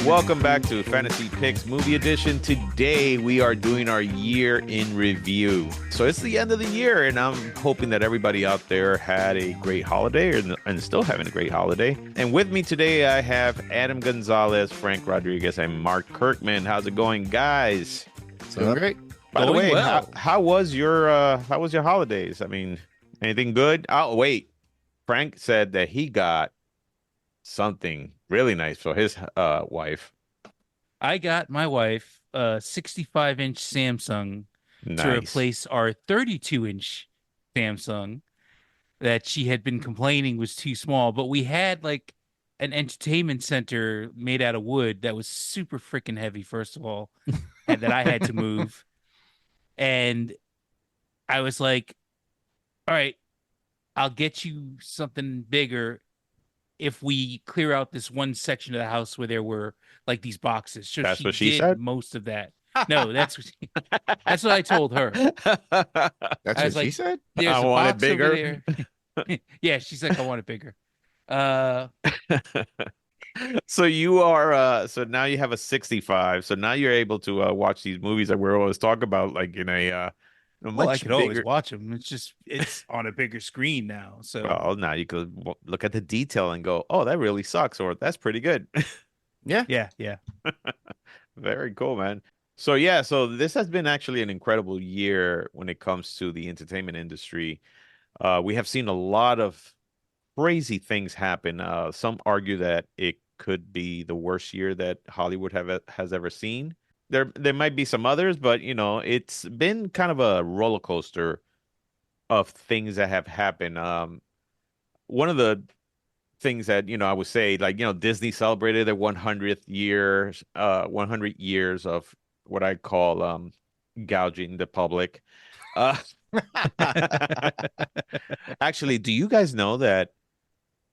welcome back to Fantasy Picks Movie Edition. Today we are doing our year in review. So it's the end of the year, and I'm hoping that everybody out there had a great holiday and still having a great holiday. And with me today, I have Adam Gonzalez, Frank Rodriguez, and Mark Kirkman. How's it going, guys? Doing great. By the Going way, well. how was your holidays? I mean, anything good? Oh, wait. Frank said that he got something really nice for his wife. I got my wife a 65-inch Samsung to Nice. replace our 32-inch Samsung that she had been complaining was too small. But we had like an entertainment center made out of wood that was super freaking heavy, first of all, and that I had to move. And I was like, all right, I'll get you something bigger if we clear out this one section of the house where there were like these boxes. So That's she what she did said? most of that. No, that's what I told her. That's I what was she like, said? There's I a want it box over bigger. there. Yeah, she's like, I want it bigger. Uh, So you are so now you have a 65. So now you're able to watch these movies that we're always talking about like in a well, I much could always bigger. watch them. It's on a bigger screen now. So Well, now you could look at the detail and go, "Oh, that really sucks," or "That's pretty good." Yeah. yeah. Very cool, man. So yeah, so this has been actually an incredible year when it comes to the entertainment industry. We have seen a lot of crazy things happen. Some argue that it could be the worst year that Hollywood has ever seen. There might be some others, but it's been kind of a roller coaster of things that have happened. One of the things that I would say, like Disney celebrated their 100 years of what I call gouging the public. Uh, actually, do you guys know that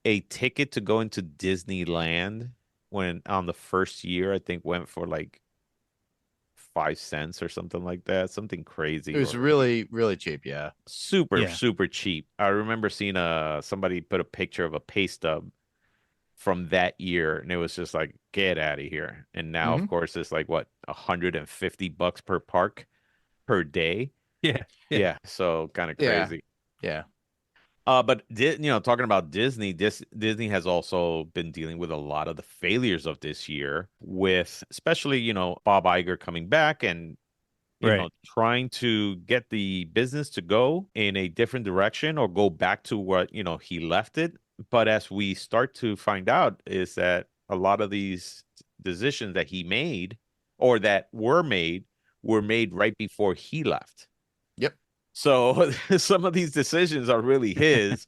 a ticket to go into Disneyland when on the first year, I think went for like 5 cents or something like that, something crazy It was or really, really cheap. Yeah. super, Yeah. super cheap. I remember seeing somebody put a picture of a pay stub from that year, and it was just like, get out of here. And now, of Mhm. course, it's like what, $150 per park per day. Yeah. Yeah, so kind of Yeah. crazy. Yeah. But talking about Disney, Disney has also been dealing with a lot of the failures of this year, with especially Bob Iger coming back and Right. trying to get the business to go in a different direction or go back to what he left it. But as we start to find out, is that a lot of these decisions that he made or that were made right before he left. Yep. So some of these decisions are really his,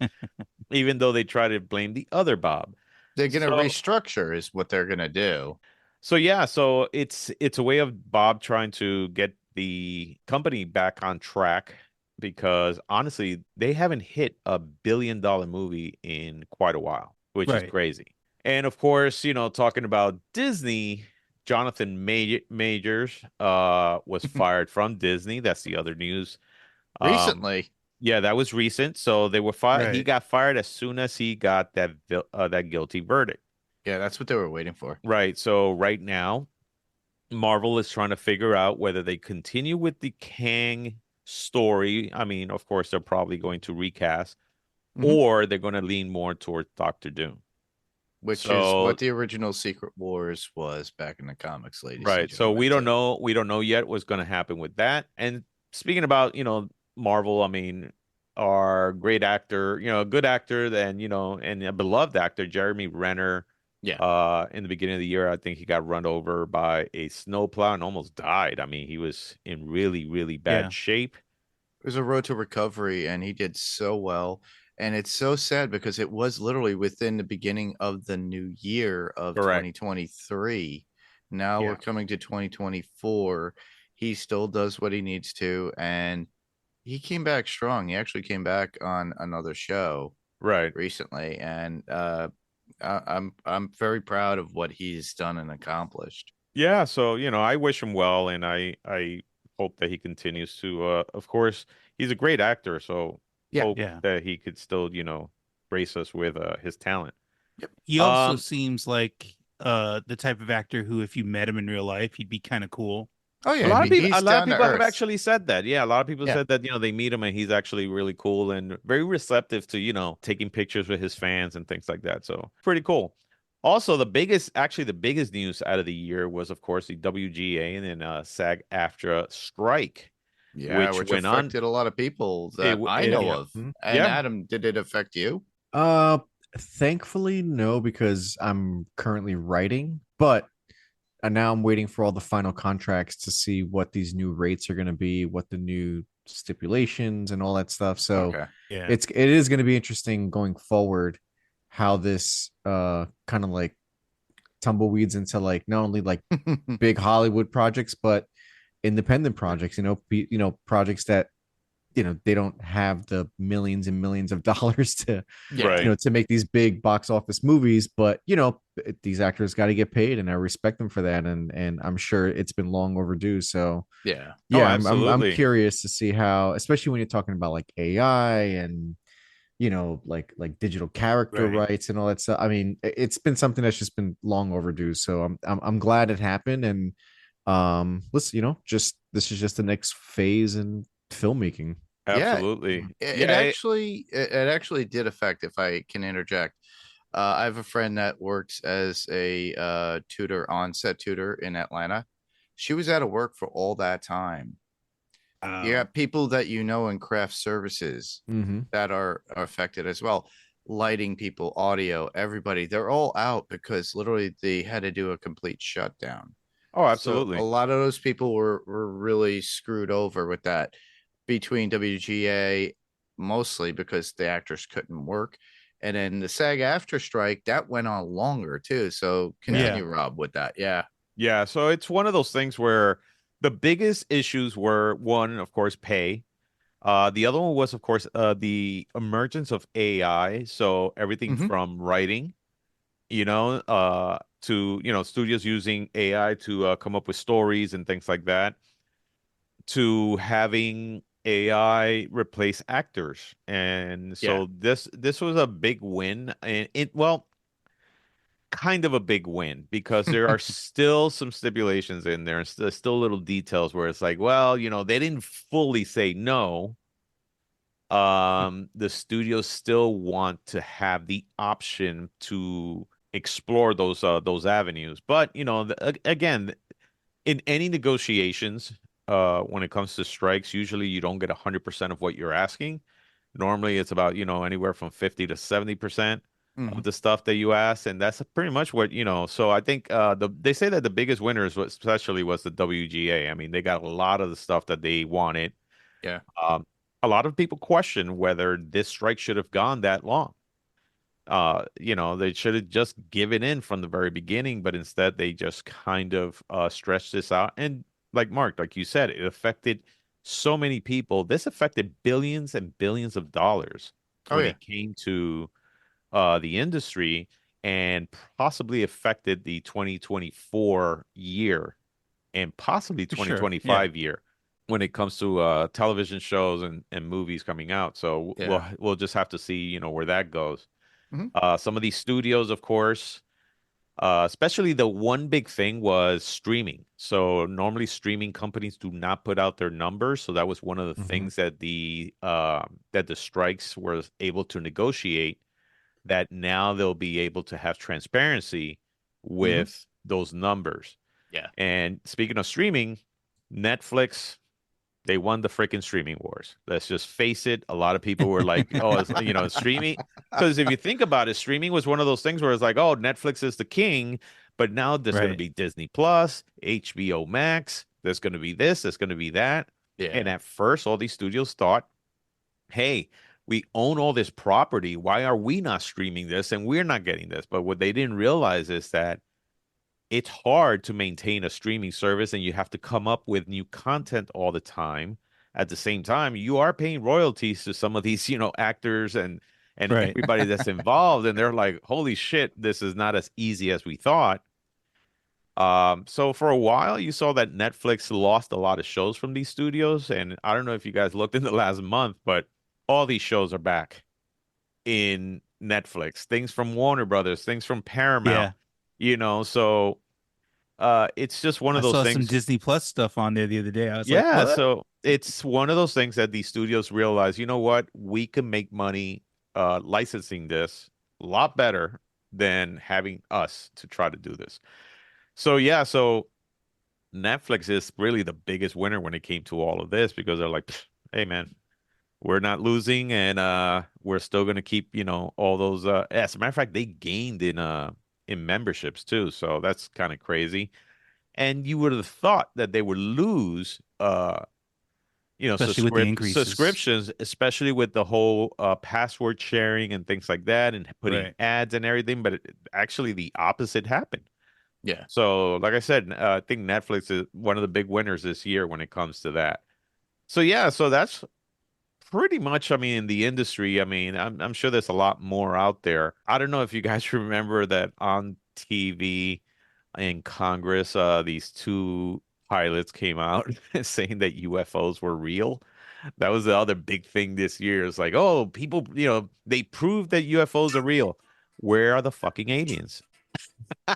even though they try to blame the other Bob. They're gonna So restructure is what they're gonna do. so yeah, so it's a way of Bob trying to get the company back on track because honestly, they haven't hit $1 billion movie in quite a while, which is Right. crazy. And of course, talking about Disney, Jonathan Majors was fired from Disney. That's the other news. Recently. Yeah, that was recent. So they were fired. He Right. got fired as soon as he got that guilty verdict. Yeah, that's what they were waiting for. Right. So right now, Marvel is trying to figure out whether they continue with the Kang story. I mean, of course, they're probably going to recast, Mhm. or they're going to lean more towards Doctor Doom. Which is So what the original Secret Wars was back in the comics, ladies and right. So gentlemen. we don't know. We don't know yet what's going to happen with that. And speaking about Marvel, I mean, our great actor, a good actor, and a beloved actor, Jeremy Renner. Yeah. In the beginning of the year, I think he got run over by a snowplow and almost died. I mean, he was in really, really bad Yeah. shape. It was a road to recovery, and he did so well. And it's so sad because it was literally within the beginning of the new year of Correct. 2023. Now Yeah. we're coming to 2024. He still does what he needs to, and he came back strong. He actually came back on another show Right. recently, and I'm very proud of what he's done and accomplished. Yeah. So, I wish him well, and I hope that he continues to. Of course, he's a great actor, so Yeah. hope Yeah. that he could still, grace us with his talent. He also Um, seems like the type of actor who, if you met him in real life, he'd be kind of cool. Oh yeah, A I lot of mean people, a he's lot of down to people have earth. actually said that. Yeah, a lot of people Yeah. said that, they meet him and he's actually really cool and very receptive to, taking pictures with his fans and things like that. So pretty cool. Also, actually the biggest news out of the year was, of course, the WGA and then SAG-AFTRA strike, Yeah, which which went on. affected a lot of people It, that I it know Yeah. of. Mhm. And Yeah. Adam, did it affect you? Uh, Thankfully, no, because I'm currently writing, but now I'm waiting for all the final contracts to see what these new rates are going to be, what the new stipulations and all that stuff. So Okay. Yeah. it is going to be interesting going forward how this kind of like tumbleweeds into like not only like big Hollywood projects but independent projects, projects that they don't have the millions and millions of dollars to Right. to make these big box office movies, but these actors got to get paid and I respect them for that, and I'm sure it's been long overdue. So Yeah. Oh, yeah, I'm absolutely. curious to see how, especially when you're talking about like AI and like digital character Right. rights and all that stuff. I mean, it's been something that's just been long overdue, so I'm glad it happened. And let's just this is just the next phase in filmmaking. Absolutely. It actually did affect, if I can interject. I have a friend that works as a tutor, on-set tutor in Atlanta. She was out of work for all that time. You got people that in craft services Mm-hmm. that are affected as well. Lighting people, audio, everybody, they're all out because literally they had to do a complete shutdown. Oh, So absolutely. a lot of those people were really screwed over with that between WGA, mostly because the actors couldn't work. And then the SAG-AFTRA strike, that went on longer too. So continue, Rob, with that. Yeah. Yeah, so it's one of those things where the biggest issues were, one, of course, pay. The other one was, of course, the emergence of AI. So everything Mhm. from writing, to, studios using AI to come up with stories and things like that, to having AI replace actors. And Yeah. so this was a big win, and kind of a big win because there are still some stipulations in there, and there's still little details where it's like, well, they didn't fully say no. The studios still want to have the option to explore those avenues, but again, in any negotiations, when it comes to strikes, usually you don't get 100% of what you're asking. Normally it's about, anywhere from 50 to 70% of Mhm. the stuff that you ask, and that's pretty much what, so I think they say that the biggest winners especially was the WGA. I mean, they got a lot of the stuff that they wanted. Yeah. Um, a lot of people question whether this strike should have gone that long. They should have just given in from the very beginning, but instead they just kind of stretched this out. And like Mark, like you said, it affected so many people. This affected billions and billions of dollars Oh when yeah. it came to the industry, and possibly affected the 2024 year and possibly For sure. 2025 year when it comes to television shows and movies coming out. So Yeah. we'll just have to see, where that goes. Mhm. Some of these studios, of course, especially the one big thing was streaming. So normally streaming companies do not put out their numbers. So that was one of the Mhm. things that the strikes were able to negotiate. That now they'll be able to have transparency with those numbers. Yeah. And speaking of streaming, Netflix, they won the freaking streaming wars. Let's just face it. A lot of people were like, oh, streaming. Because if you think about it, streaming was one of those things where it's like, oh, Netflix is the king, but now there's going to Right. be Disney Plus, HBO Max, there's going to be this, there's going to be that. Yeah. And at first, all these studios thought, hey, we own all this property. Why are we not streaming this and we're not getting this? But what they didn't realize is that it's hard to maintain a streaming service and you have to come up with new content all the time. At the same time, you are paying royalties to some of these, actors and Right. everybody that's involved, and they're like, holy shit, this is not as easy as we thought. So for a while, you saw that Netflix lost a lot of shows from these studios, and I don't know if you guys looked in the last month, but all these shows are back in Netflix. Things from Warner Brothers, things from Paramount. So it's just one I of those saw some things. Disney Plus stuff on there the other day. I was like, Yeah, what? so it's one of those things that these studios realize, you know what? We can make money licensing this a lot better than having us to try to do this. So yeah, so Netflix is really the biggest winner when it came to all of this because they're like, "Pfft, hey man, we're not losing and we're still gonna keep, all those as a matter of fact, they gained in memberships too. So that's kind of crazy. And you would have thought that they would lose Especially with the increases. subscriptions, especially with the whole password sharing and things like that and putting Right. ads and everything, but actually the opposite happened. Yeah. So, like I said, I think Netflix is one of the big winners this year when it comes to that. So yeah, so that's pretty much, I mean, in the industry, I mean, I'm sure there's a lot more out there. I don't know if you guys remember that on TV in Congress, these two pilots came out saying that UFOs were real. That was the other big thing this year. It's like, oh, people, they proved that UFOs are real. Where are the fucking aliens? We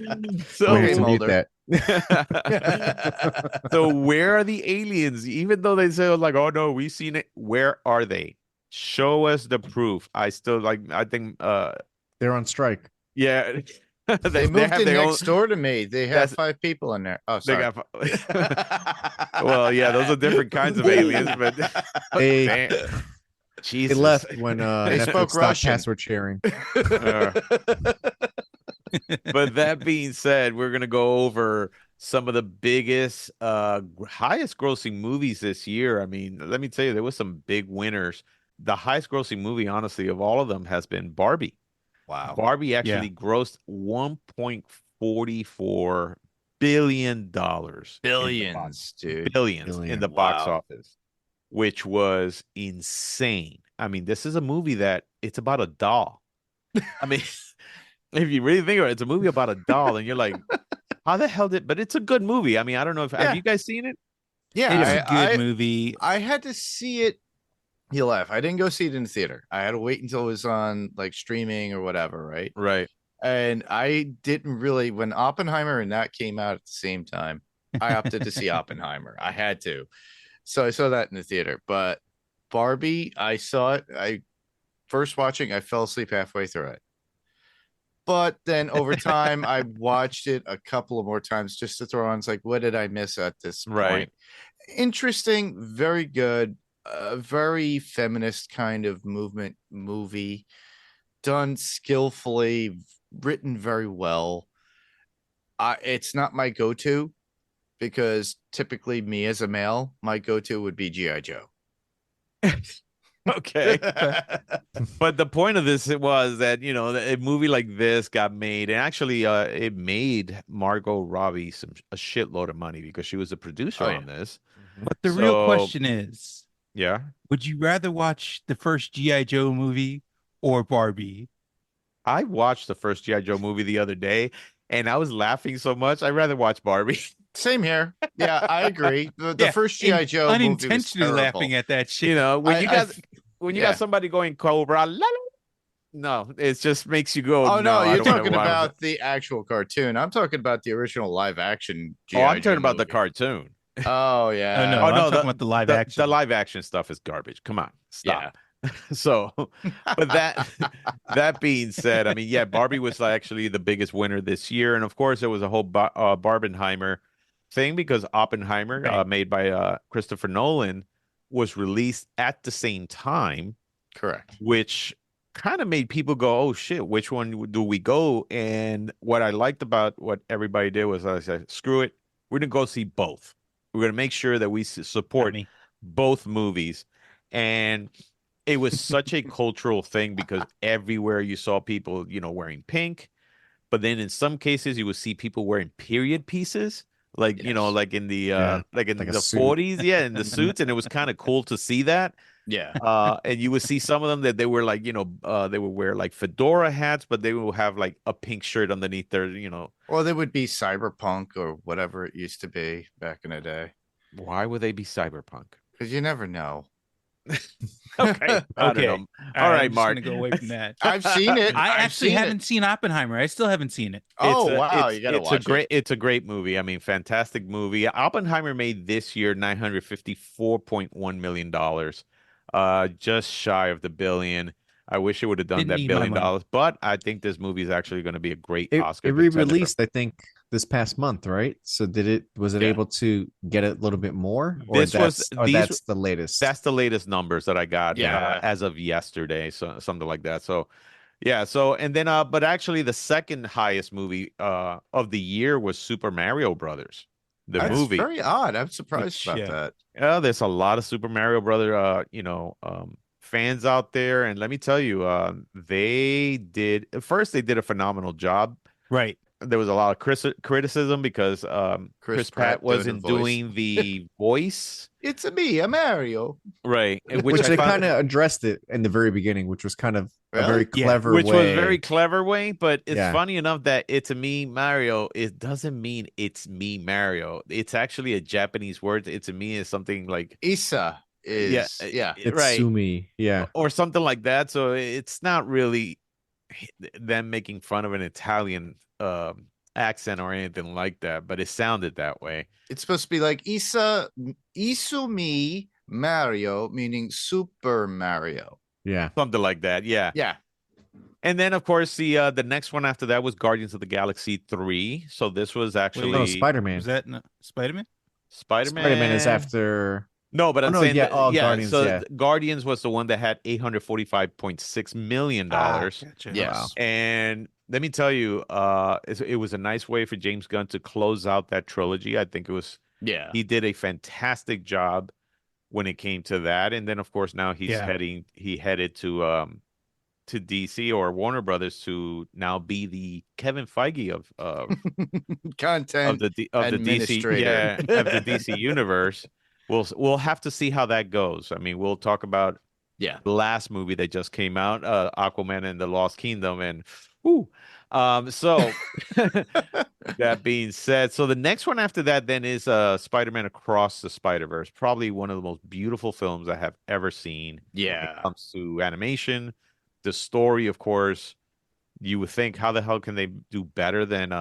need Okay, to So mute Mulder. that. So where are the aliens? Even though they say like, oh no, we've seen it. Where are they? Show us the proof. I still like I think They're on strike. yeah. They They moved have in their own next door to me. They have that's 5 people in there. Oh, they sorry. got well, yeah, those are different kinds of aliens, but They damn, they Jesus. left when They Netflix spoke stopped Russian. password sharing. But that being said, we're gonna go over some of the biggest, highest grossing movies this year. I mean, let me tell you, there was some big winners. The highest grossing movie, honestly, of all of them has been Barbie. Wow. Barbie Yeah. actually grossed $1.44 billion Billions, dude. billions in Billion. the box Wow. office, which was insane. I mean, this is a movie that it's about a doll. I mean, if you really think about it, it's a movie about a doll, and you're like, how the hell did? But it's a good movie. I mean, I don't know if have Yeah. you guys seen it? Yeah, It's a good I movie. I had to see it. You laugh. I didn't go see it in the theater. I had to wait until it was on like streaming or whatever, right? Right. And I didn't really when Oppenheimer and that came out at the same time. I opted to see Oppenheimer. I had to. So I saw that in the theater. But Barbie, I saw it. I first watching, I fell asleep halfway through it. But then over time, I watched it a couple of more times just to throw on. It's like, what did I miss at this Right. point? Interesting, very good, very feminist kind of movement movie, done skillfully, written very well. It's not my go-to because typically me as a male, my go-to would be G.I. Joe. Okay. But the point of this it was that a movie like this got made, and actually, it made Margot Robbie a shitload of money because she was the producer Oh, on this. But the real So- question is, Yeah, would you rather watch the first G.I. Joe movie or Barbie? I watched the first GI Joe movie the other day, and I was laughing so much. I'd rather watch Barbie. Same here. Yeah, I agree. The Yeah, first G.I. Joe movie was unintentionally terrible. laughing at that shit. When I- you I got f- when you yeah. got somebody going Cobra, la, la, no, it just makes you go. Oh no, I you're don't wanna talking watch about it." the actual cartoon. I'm talking about the original live action. Oh, I'm G.I. talking Joe about the movie. cartoon. Oh yeah. Oh no, Oh, I'm no, talking about the live The action. live action stuff is garbage. Come on, stop. Yeah. So, but that being said, I mean, yeah, Barbie was actually the biggest winner this year, and of course, there was a whole Barbenheimer thing because Oppenheimer, Right. made by Christopher Nolan, was released at the same time, Correct. which kind of made people go, "Oh shit, which one do we go?" And what I liked about what everybody did was I said, "Screw it, we're gonna go see both. We're gonna make sure that we support Me. both movies." And it was such a cultural thing because everywhere you saw people, wearing pink, but then in some cases you would see people wearing period pieces, like Yes. like in the Yeah, like in like a the suit. 40s, yeah, in the suits, and it was kind of cool to see that. Yeah. And you would see some of them that they were like, they would wear like fedora hats, but they will have like a pink shirt underneath their, Or they would be cyberpunk or whatever it used to be back in the day. why would they be cyberpunk? Because you never know. Okay. I don't Okay. know. All right, I'm just Mark. gonna go away from that. I've seen it. I I've actually seen it. haven't seen Oppenheimer. I still haven't seen it. Oh It's a, wow, it's you gotta it's a watch great it. it's a great movie. I mean, fantastic movie. Oppenheimer made this year $954.1 million, just shy of the billion. I wish it would have done Didn't that need my money. $1 billion, but I think this movie is actually going to be a great It Oscar it contender. re-released, I think, this past month, right? So was it Yeah. able to get a little bit more, or This was or these that's the latest? That's the latest numbers that I got Yeah. as of yesterday, so something like that. So yeah, and then but actually the second highest movie of the year was Super Mario Brothers, the That's movie. very odd. I'm surprised Which, about yeah. that. There's a lot of Super Mario Brother fans out there, and let me tell you, they did a phenomenal job. Right. There was a lot of criticism because Chris Pratt Pratt doing the wasn't voice. doing the voice It's a me, a Mario. right, which I they found- kind of addressed it in the very beginning, which was kind of a very Really? Yeah, clever which way. was very clever way, but it's Yeah. funny enough that it's a me Mario. It doesn't mean it's me Mario. It's actually a Japanese word. It's a me is something like Issa is yeah. It's right, Sumi. Yeah. or something like that. So it's not really them making fun of an Italian accent or anything like that, but it sounded that way. It's supposed to be like Isumi Mario, meaning Super Mario. Yeah. Something like that. Yeah. Yeah. And then of course the next one after that was Guardians of the Galaxy 3. So this was actually Oh, Spider-Man. Was that Spider-Man? Spider-Man. Spider-Man is after. No, but I'm no, saying yeah, that, oh, yeah. Guardians, So yeah. Guardians was the one that had $845.6 million. Gotcha. Yes. Wow. And let me tell you, it was a nice way for James Gunn to close out that trilogy. I think Yeah. he did a fantastic job when it came to that. And then of course now he headed to DC or Warner Brothers to now be the Kevin Feige of Content the DC, administrator. of the DC universe. We'll have to see how that goes. I mean, we'll talk about Yeah. the last movie that just came out, Aquaman and the Lost Kingdom, and so that being said, so the next one after that then is Spider-Man Across the Spider-Verse, probably one of the most beautiful films I have ever seen. When Yeah. it comes to animation, the story, of course. You would think, how the hell can they do better than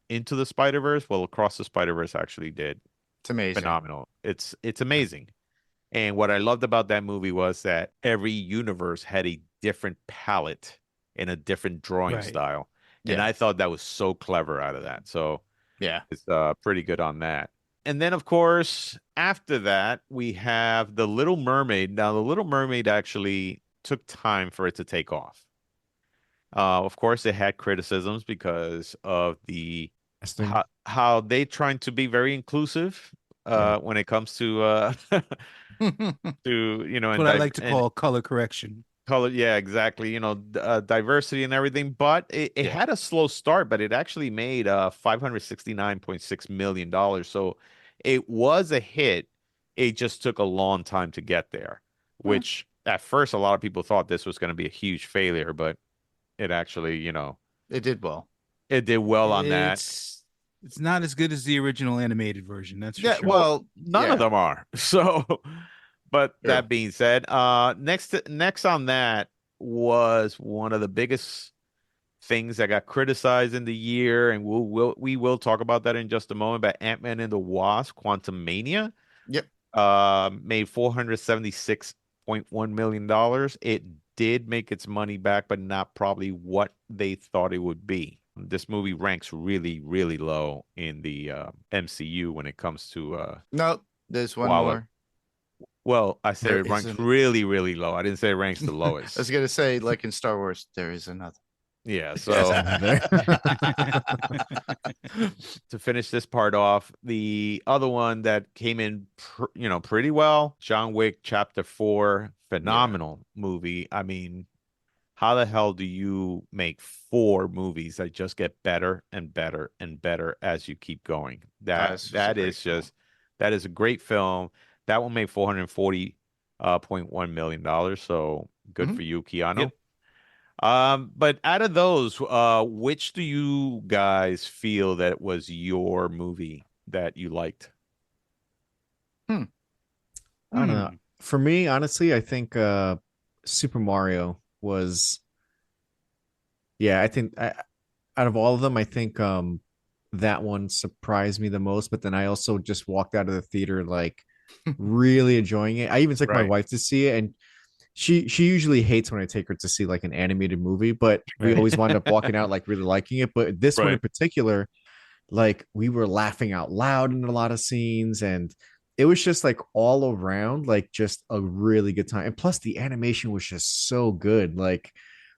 Into the Spider-Verse? Well, Across the Spider-Verse actually did It's amazing. phenomenal. It's amazing. And what I loved about that movie was that every universe had a different palette and a different drawing Right. style. And Yeah. I thought that was so clever out of that. So Yeah. it's pretty good on that. And then, of course, after that, we have The Little Mermaid. Now, The Little Mermaid actually took time for it to take off. Of course, it had criticisms because of the Casting. how they trying to be very inclusive Yeah. when it comes to and What I like to call color correction. color. Yeah, exactly. Diversity and everything. But it Yeah. had a slow start, but it actually made $569.6 million. So it was a hit. It just took a long time to get there, which at first a lot of people thought this was going to be a huge failure, but it actually, It did well. it did well on that. It's not as good as the original animated version. That's for Yeah. sure. Well, None yeah. of them are. So, but Sure. that being said, next on that was one of the biggest things that got criticized in the year, and we will talk about that in just a moment. But Ant-Man and the Wasp: Quantumania, Yep. made $476.1 million. It did make its money back, but not probably what they thought it would be. This movie ranks really, really low in the MCU when it comes to No, there's one Wow. more. well, I said There it ranks isn't. really, really low. I didn't say it ranks the I lowest. was gonna say, like in Star Wars, there is another. Yeah, so There. to finish this part off, the other one that came in pretty well, John Wick Chapter 4, phenomenal movie. I mean, how the hell do you make 4 movies that just get better and better and better as you keep going? That That's that a great is just that is a great film. That one made $440.1 million. So good Mhm. for you, Keanu. Yep. But out of those, which do you guys feel that was your movie that you liked? I don't know. For me, honestly, I think Super Mario was, yeah, I think out of all of them, I think that one surprised me the most. But then I also just walked out of the theater like really enjoying it. I even took my Right. wife to see it, and she usually hates when I take her to see like an animated movie, but we Right. always wind up walking out like really liking it. But this one in Right. particular, like we were laughing out loud in a lot of scenes, and it was just like all around like just a really good time. And plus the animation was just so good. Like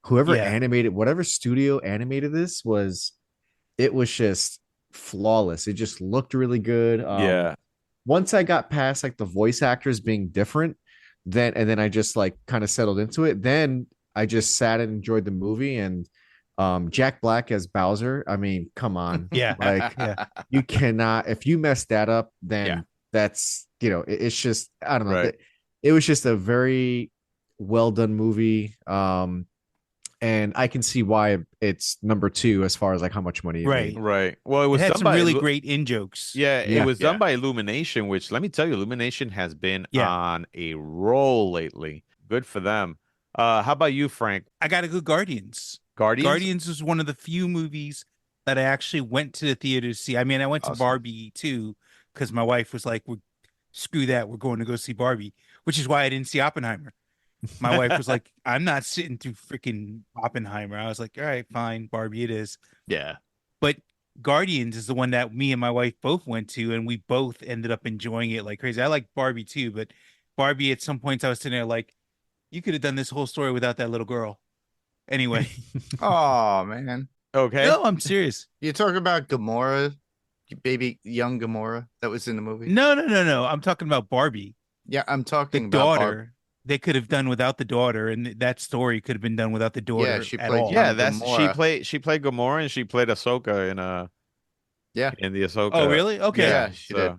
whoever Yeah. animated, whatever studio animated this was, it was just flawless. It just looked really good. Yeah. Once I got past like the voice actors being different, then I just like kind of settled into it. Then I just sat and enjoyed the movie. And Jack Black as Bowser, I mean, come on. Yeah. Like Yeah. you cannot, if you mess that up, then Yeah. that's, it's just, I don't know. Right. It was just a very well done movie. And I can see why it's number two as far as like how much money it Right. made. Right. Well, it It was had done some by really great in jokes. Yeah, it Yeah. was done Yeah. by Illumination, which let me tell you, Illumination has been Yeah. on a roll lately. Good for them. How about you, Frank? I got to go Guardians. Guardians? Guardians was one of the few movies that I actually went to the theater to see. I mean, I went to Awesome. Barbie too, because my wife was like, screw that, we're going to go see Barbie, which is why I didn't see Oppenheimer. My wife was like, I'm not sitting through freaking Oppenheimer. I was like, all right, fine, Barbie it is. Yeah. But Guardians is the one that me and my wife both went to, and we both ended up enjoying it like crazy. I like Barbie too, but Barbie at some points I was sitting there like, you could have done this whole story without that little girl. Anyway, Oh man. Okay. no, I'm serious. You talk about Gamora, baby young Gamora that was in the movie. No. I'm talking about Barbie, Yeah, I'm the talking about daughter. They could have done without the daughter, and that story could have been done without the daughter she at played all. Yeah, young that's Gamora. she played Gamora and she played Ahsoka Yeah. in the Ahsoka. Oh, really? Okay. Yeah, she did.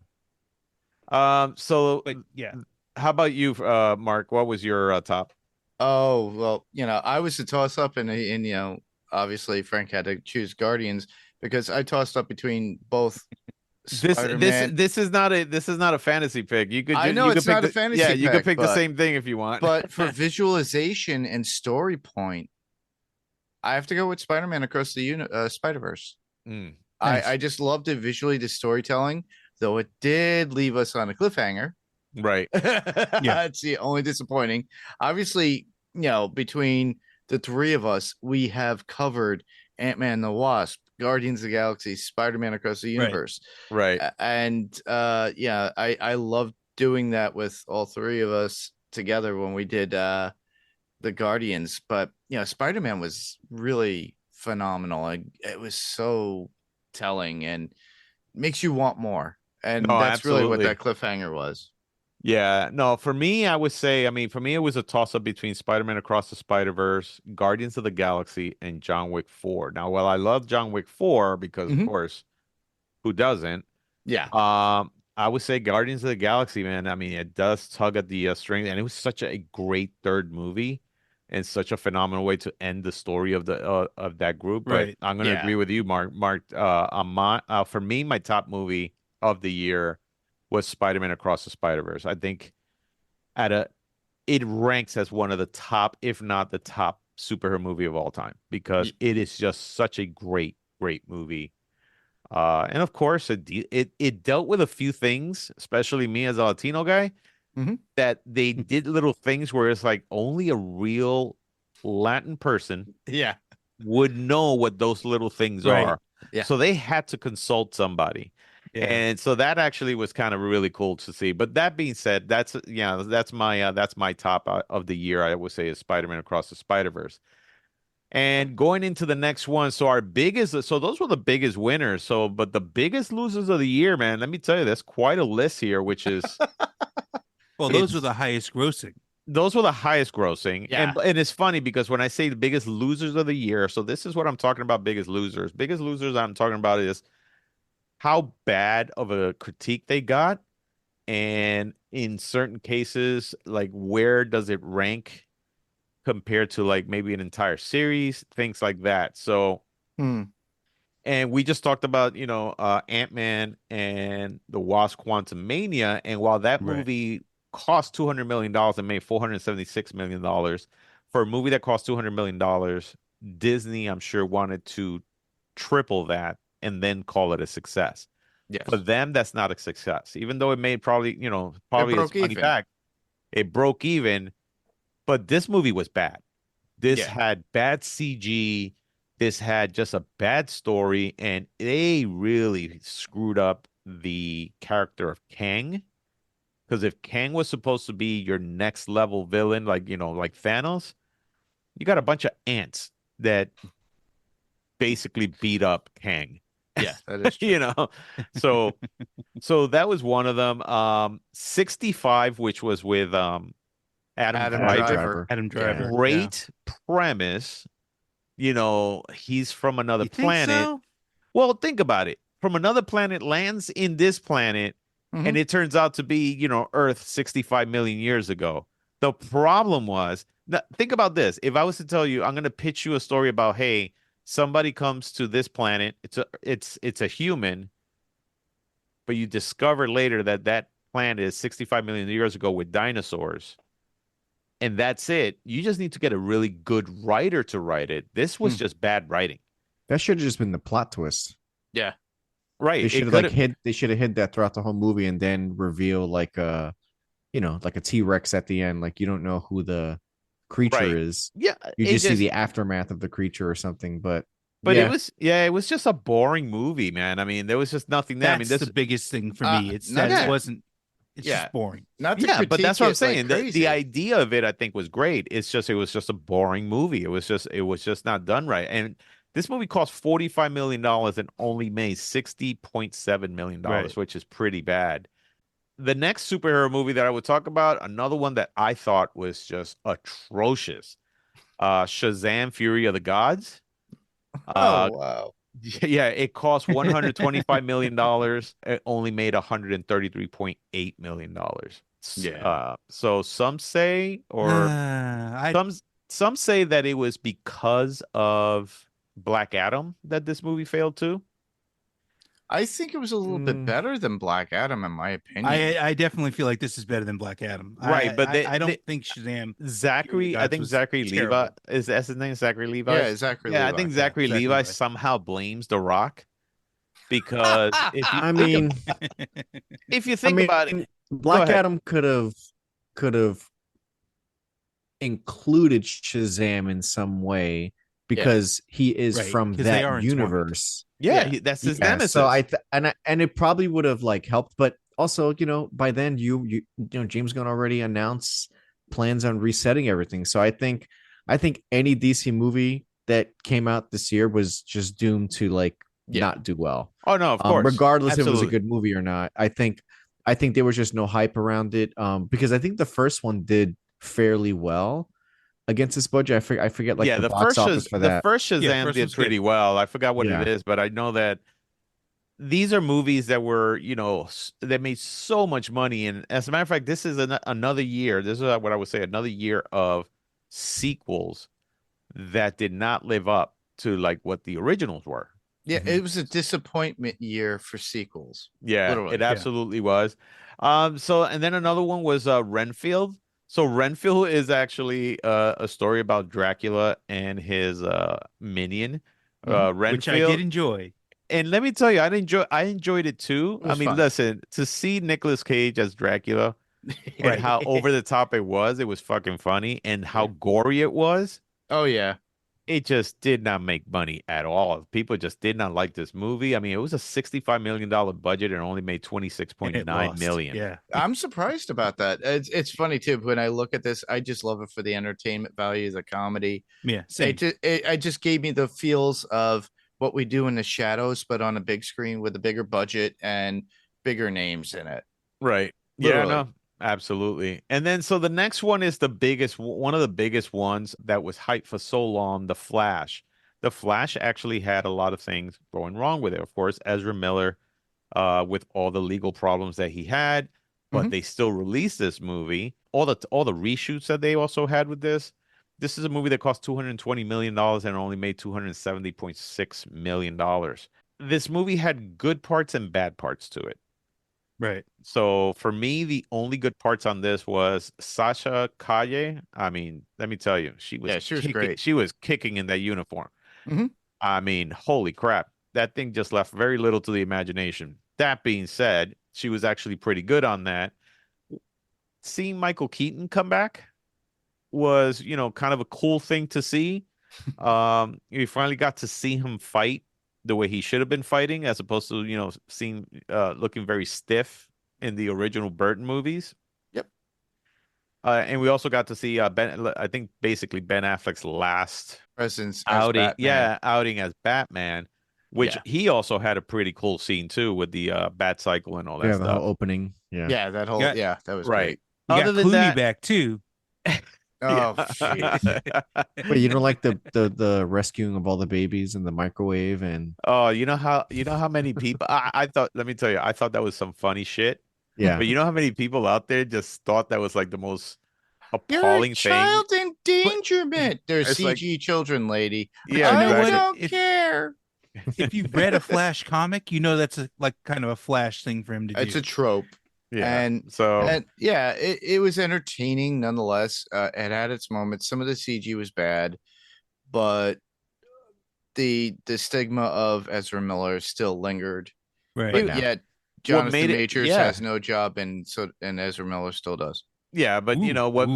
So But yeah, how about you, Mark? What was your top? Oh, well, I was a toss up and obviously Frank had to choose Guardians because I tossed up between both Spider-Man. This is not a fantasy pick. You could I know you could it's pick not a the- fantasy Yeah, you could pick, pick the but- same thing if you want. But for visualization and story point, I have to go with Spider-Man Across the Spider-Verse. Mm, Nice. I just loved it visually, the storytelling, though it did leave us on a cliffhanger. right. Yeah. It's the only disappointing. Obviously, between the three of us, we have covered Ant-Man and the Wasp, Guardians of the Galaxy, Spider-Man Across the Right. Universe. Right. And yeah, I loved doing that with all three of us together when we did the Guardians. But Spider-Man was really phenomenal. It was so telling and makes you want more. And No, that's really what absolutely. that cliffhanger was. Yeah, no, for me, I would say, I mean, for me, it was a toss-up between Spider-Man Across the Spider-Verse, Guardians of the Galaxy, and John Wick 4. Now, while I love John Wick 4, because of Mhm. course, who doesn't? Yeah. I would say Guardians of the Galaxy, man. I mean, it does tug at the string, and it was such a great third movie, and such a phenomenal way to end the story of the of that group. But Right. I'm gonna Yeah. agree with you, Mark. For me, my top movie of the year was Spider-Man Across the Spider-Verse. I think it ranks as one of the top, if not the top superhero movie of all time, because it is just such a great movie. And of course, it dealt with a few things, especially me as a Latino guy, Mhm. that they did little things where it's like only a real Latin person Yeah. would know what those little things Right. are. Yeah. So they had to consult somebody. Yeah. And so that actually was kind of really cool to see. But that being said, that's my top of the year. I would say is Spider-Man Across the Spider-Verse. And going into the next one, so those were the biggest winners. So, but the biggest losers of the year, man, let me tell you, there's quite a list here, which is Well, those it's- were the highest grossing. those were the highest grossing. Yeah. And it's funny because when I say the biggest losers of the year, so this is what I'm talking about, biggest losers. Biggest losers I'm talking about is how bad of a critique they got. And in certain cases, like where does it rank compared to like maybe an entire series, things like that. So, Hmm. and we just talked about, Ant-Man and the Wasp Quantumania. And while that Right. movie cost $200 million and made $476 million. For a movie that cost $200 million, Disney, I'm sure, wanted to triple that and then call it a success. Yes. For them, that's not a success. Even though it made probably its broke money even. back, it broke even. But this movie was bad. This Yeah. had bad CG. This had just a bad story, and they really screwed up the character of Kang. Because if Kang was supposed to be your next level villain, like Thanos, you got a bunch of ants that basically beat up Kang. Yeah, that is true. You know, so that was one of them. 65, which was with Adam Adam Driver. Driver. Adam Driver. yeah. Great premise. He's from another You think planet. so? Well, think about it. From another planet, lands in this planet, and it turns out to be, Earth 65 million years ago. The problem was, now, think about this. If I was to tell you, I'm going to pitch you a story about, hey, somebody comes to this planet. It's a human, but you discover later that that planet is 65 million years ago with dinosaurs. And that's it. You just need to get a really good writer to write it. This was just bad writing. That should have just been the plot twist. Yeah. Right. They It should have could've- hid. They should have hid that throughout the whole movie, and then reveal like a T-Rex at the end. Like you don't know who the creature Right. is. Yeah. You it just see the aftermath of the creature or something. But yeah. it was just a boring movie, man. I mean, there was just nothing there. That's I mean, the biggest thing for me. It's not that that- it wasn't. It's Yeah. just boring. Not to yeah, but critique that's what I'm it saying. like The crazy. idea of it, I think, was great. It was just a boring movie. It was just not done right. And this movie cost $45 million and only made $60.7 million, Right. which is pretty bad. The next superhero movie that I would talk about, another one that I thought was just atrocious. Shazam! Fury of the Gods. Oh wow. Yeah, it cost $125 million. It only made $133.8 million. Yeah. So some say, or some say that it was because of Black Adam that this movie failed too. I think it was a little bit better than Black Adam, in my opinion. I definitely feel like this is better than Black Adam. Right, but I don't think Shazam. Zachary, I Gods think was Zachary Levi terrible. is that's his name. Zachary Levi. Yeah, Zachary Yeah, I Levi. think Zachary Zachary Levi Levi. somehow blames The Rock because I mean, if you think about it, Black ahead. Adam could have included Shazam in some way because he is Right, from 'cause they are that entwined. universe. yeah, Yeah. that's his Yeah, nemesis. so and it probably would have like helped, but also by then James Gunn already announced plans on resetting everything. So I think any DC movie that came out this year was just doomed to not do well. Oh no, of course, regardless if it was a Absolutely. good movie or not. I think there was just no hype around it. Because I think the first one did fairly well against this budget. I forget like the box office for that. The first Shazam first did one's good. pretty well. I forgot what Yeah. it is, but I know that these are movies that were, that made so much money. And as a matter of fact, this is another year. This is what I would say, another year of sequels that did not live up to like what the originals were. Yeah, it was a disappointment year for sequels. Yeah, Literally, it yeah. absolutely was. So and then another one was Renfield. So Renfield is actually a story about Dracula and his minion, Renfield. Which I did enjoy. And let me tell you, I enjoyed it too. It was I mean, fun. listen, to see Nicolas Cage as Dracula and how over the top it was fucking funny, and how gory it was. Oh yeah. It just did not make money at all. People just did not like this movie. I mean, it was a $65 million budget and only made It $26.9 lost. million. Yeah. I'm surprised about that. It's funny too. When I look at this, I just love it for the entertainment value, the comedy. Yeah. Same. It just gave me the feels of what we do in the shadows, but on a big screen with a bigger budget and bigger names in it. Right. Literally. Yeah, no, absolutely. And then so the next one is one of the biggest ones that was hyped for so long, The Flash. The Flash actually had a lot of things going wrong with it. Of course, Ezra Miller, with all the legal problems that he had, but Mhm. they still released this movie. All the reshoots that they also had with this. This is a movie that cost $220 million and only made $270.6 million. This movie had good parts and bad parts to it. Right. So for me, the only good parts on this was Sasha Calle. I mean, let me tell you, she was Yeah, she was kicking, great. she was kicking in that uniform. Mhm. I mean, holy crap. That thing just left very little to the imagination. That being said, she was actually pretty good on that. Seeing Michael Keaton come back was, kind of a cool thing to see. We finally got to see him fight the way he should have been fighting, as opposed to, seeing looking very stiff in the original Burton movies. Yep. And we also got to see I think basically Ben Affleck's last Presence as outing, Batman. outing as Batman, which Yeah. he also had a pretty cool scene too with the Bat Cycle and all that Yeah, the stuff. whole opening. Yeah. Yeah, that whole Yeah. that was Right. great. You Other got than Clooney that, back too. Oh Yeah. shit. Wait, you don't like the rescuing of all the babies in the microwave and Oh, you know how many people I thought, let me tell you, I thought that was some funny shit. yeah. But you know how many people out there just thought that was like the most You're a appalling thing? child endangerment. There's It's like- CG children, lady. Yeah, you know I what? exactly. don't care. If you've read a Flash comic, you know that's like kind of a Flash thing for him to do. It's a trope. Yeah. And So And yeah, it was entertaining nonetheless. It had its moments. Some of the CG was bad, but the stigma of Ezra Miller still lingered. right. But now. yet Jonathan made it- Majors yeah. has no job, and Ezra Miller still does. yeah, but Ooh, ooh.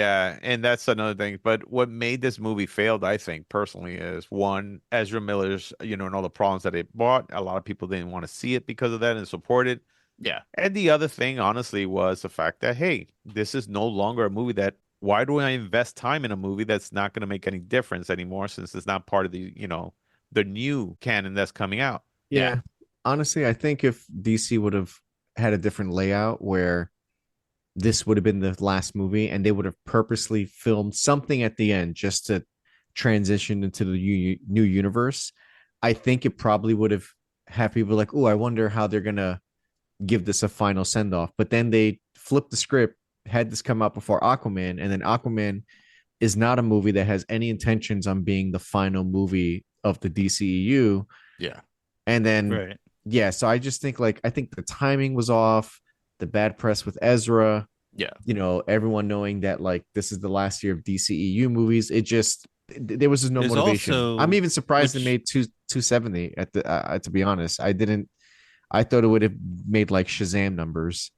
and that's another thing. But what made this movie failed, I think personally, is one, Ezra Miller's, and all the problems that it brought. A lot of people didn't want to see it because of that and support it. Yeah, And the other thing, honestly, was the fact that, hey, this is no longer a movie that, why do I invest time in a movie that's not going to make any difference anymore, since it's not part of the, the new canon that's coming out? Yeah. Honestly, I think if DC would have had a different layout where this would have been the last movie and they would have purposely filmed something at the end just to transition into the new universe, I think it probably would have had people like, oh, I wonder how they're going to give this a final send off. But then they flipped the script, had this come out before Aquaman, and then Aquaman is not a movie that has any intentions on being the final movie of the DCEU. yeah. And then Right. yeah, so I just think I think the timing was off, the bad press with Ezra, Yeah. Everyone knowing that like this is the last year of DCEU movies. There was just no There's motivation. also- I'm even surprised which- it made 270 at the to be honest. I thought it would have made like Shazam numbers.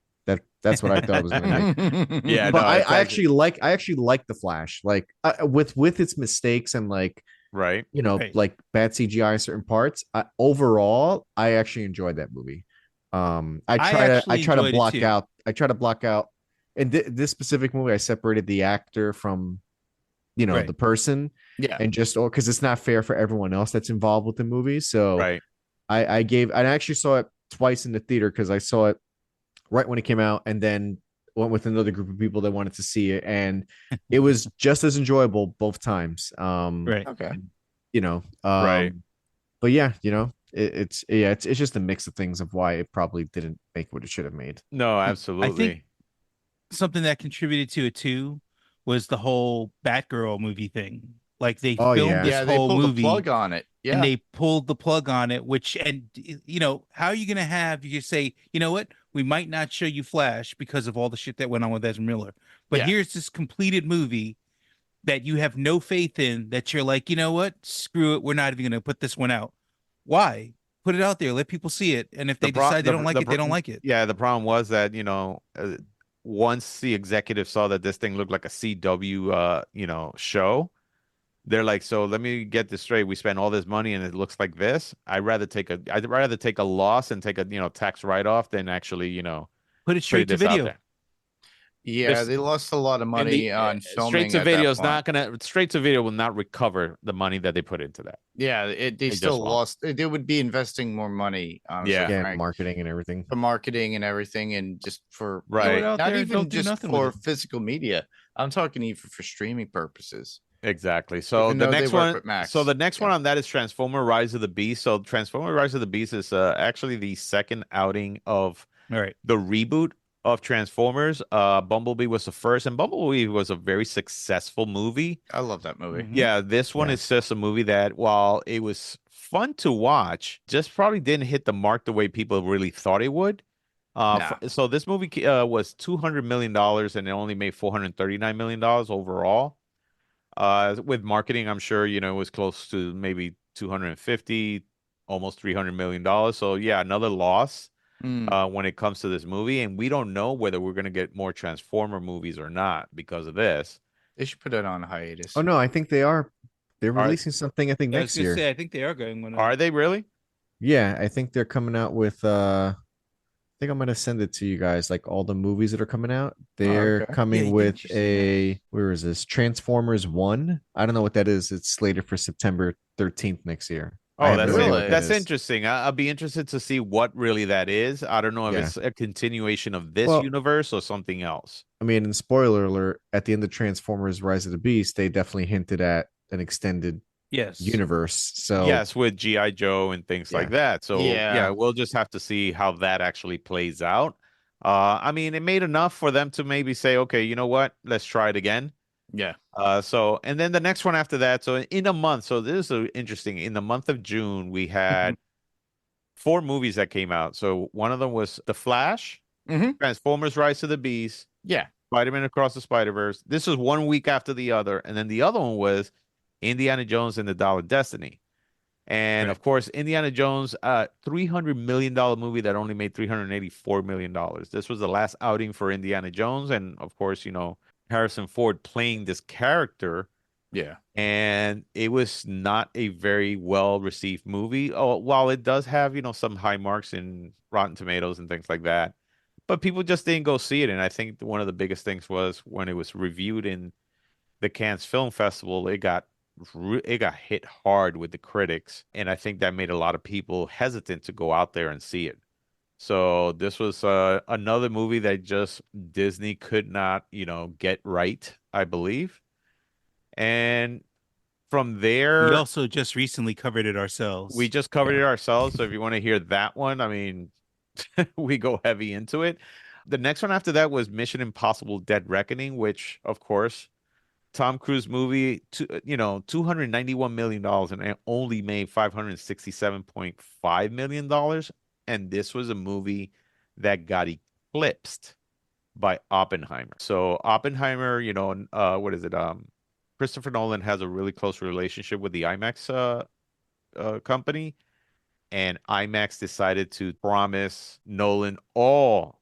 That's what I thought it was going to make. Yeah, But no, I exactly. actually like the Flash, like with its mistakes and like Right. Right. like bad CGI in certain parts. Overall, I actually enjoyed that movie. I actually try to enjoyed it block too. out. I try to block out. In this specific movie, I separated the actor from, Right. the person, Yeah. and just because it's not fair for everyone else that's involved with the movie. So Right. I actually saw it twice in the theater because I saw it right when it came out, and then went with another group of people that wanted to see it, and it was just as enjoyable both times. Right. Okay. Right. But yeah, it's just a mix of things of why it probably didn't make what it should have made. No, absolutely. Something that contributed to it too was the whole Batgirl movie thing. Like they Oh, filmed yeah. this Yeah, they whole pulled movie the plug on it. Yeah. and they pulled the plug on it, how are you going to have, you say, you know what? We might not show you Flash because of all the shit that went on with Ezra Miller, but Yeah. here's this completed movie that you have no faith in, that you're like, you know what? Screw it. We're not even going to put this one out. Why? Put it out there. Let people see it. And if they decide they don't like it, they don't like it. Yeah, the problem was that, once the executives saw that this thing looked like a CW, show, they're like, so let me get this straight. We spent all this money and it looks like this. I'd rather take a loss and take a, tax write-off than actually, Put it straight to this out video. there. Yeah, There's- they lost a lot of And money the, on filming. straight to at that video is point. not gonna straight to video will not recover the money that they put into that. Yeah, they just still won't. lost. They would be investing more money. Honestly, Yeah. Yeah, Frank, marketing and everything. for marketing and everything, and just for Right. Throw it out not there and even don't do just nothing with for it. physical media. I'm talking even for streaming purposes. Exactly. So Even the though they next work one, with Max. so the next one Yeah. on that is Transformer: Rise of the Beast. So Transformer: Rise of the Beast is actually the second outing of All right. the reboot of Transformers. Bumblebee was the first, and Bumblebee was a very successful movie. I love that movie. Mhm. Yeah, this one Yeah. is just a movie that, while it was fun to watch, just probably didn't hit the mark the way people really thought it would. Nah. So this movie was $200 million and it only made $439 million overall. With marketing, I'm sure, it was close to maybe 250, almost $300 million. So yeah, another loss Mm, when it comes to this movie. And we don't know whether we're going to get more Transformer movies or not because of this. they should put it on hiatus. Oh no, I think they are. They're Are releasing something. I think I was next gonna year. say, I think they are going one. are they really? Yeah, I think they're coming out with. I think I'm gonna send it to you guys. Like all the movies that are coming out, they're okay. coming Yeah, with didn't you say that? where is this? Transformers One. I don't know what that is. It's slated for September 13th next year. I Oh, have that's no idea Really? what that that's is. interesting. I'll be interested to see what really that is. I don't know if Yeah. it's a continuation of this Well, universe or something else. I mean, in spoiler alert, at the end of Transformers Rise of the Beast, they definitely hinted at an extended Yes. universe. So Yes, with G.I. Joe and things like Yeah. that. So yeah, Yeah. we'll just have to see how that actually plays out. I mean, it made enough for them to maybe say, okay, you know what? Let's try it again. Yeah. And then the next one after that, so in a month, so this is interesting. In the month of June, we had four movies that came out. So one of them was The Flash, hmm Transformers Rise of the Beast, Yeah. Spider-Man Across the Spider-Verse. This was 1 week after the other. And then the other one was Indiana Jones and the Dial of Destiny. And Right. of course, Indiana Jones, $300 million movie that only made $384 million. This was the last outing for Indiana Jones. And of course, Harrison Ford playing this character. Yeah. And it was not a very well received movie. Oh, while it does have, some high marks in Rotten Tomatoes and things like that. But people just didn't go see it. And I think one of the biggest things was when it was reviewed in the Cannes Film Festival, it got hit hard with the critics, and I think that made a lot of people hesitant to go out there and see it. So this was another movie that just Disney could not, get right, I believe. And from We there, also just recently covered it ourselves. we just covered Yeah. it ourselves. So if you want to hear that one, I mean, we go heavy into it. The next one after that was Mission Impossible: Dead Reckoning, which, of course, Tom Cruise movie, $291 million and it only made $567.5 million. And this was a movie that got eclipsed by Oppenheimer. So Oppenheimer, what is it? Christopher Nolan has a really close relationship with the IMAX company, and IMAX decided to promise Nolan all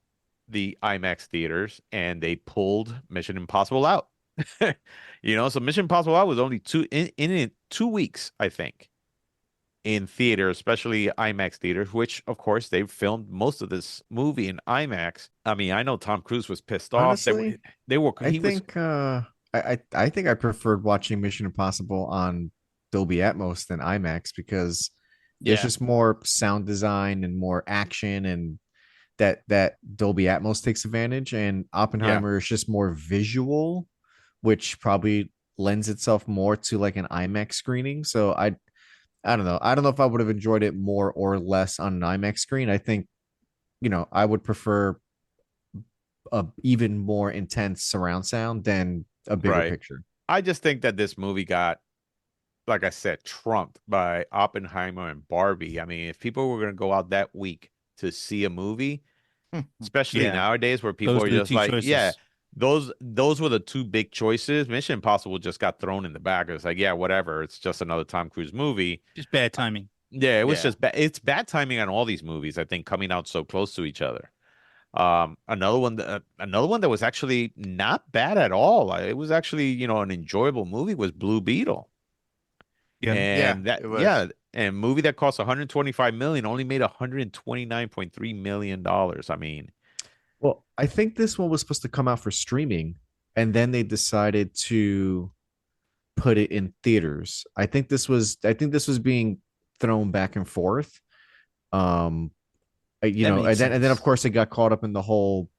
the IMAX theaters, and they pulled Mission Impossible out. So Mission Impossible Out was only in 2 weeks, I think, in theater, especially IMAX theaters, which of course they filmed most of this movie in IMAX. I mean, I know Tom Cruise was pissed off. honestly, They were I he was think I think I preferred watching Mission Impossible on Dolby Atmos than IMAX because there's Yeah. just more sound design and more action and that Dolby Atmos takes advantage, and Oppenheimer is just more visual, which probably lends itself more to like an IMAX screening. So I don't know. I don't know if I would have enjoyed it more or less on an IMAX screen. I think, I would prefer a even more intense surround sound than a bigger right. picture. I just think that this movie got, like I said, trumped by Oppenheimer and Barbie. I mean, if people were going to go out that week to see a movie, especially Yeah. nowadays where people Those are are the just two like, choices. yeah, those were the two big choices. Mission Impossible just got thrown in the back. It's like, yeah, whatever. It's just another Tom Cruise movie. Just bad timing. Yeah, it was Yeah. just bad. It's bad timing on all these movies, I think, coming out so close to each other. Another one that was actually not bad at all. It was actually, an enjoyable movie was Blue Beetle. Yeah. And Yeah, it was. and a movie that cost 125 million only made 129.3 million dollars. I mean, Well, I think this one was supposed to come out for streaming, and then they decided to put it in theaters. I think this was being thrown back and forth. Um, makes and then of sense. course it got caught up in the whole,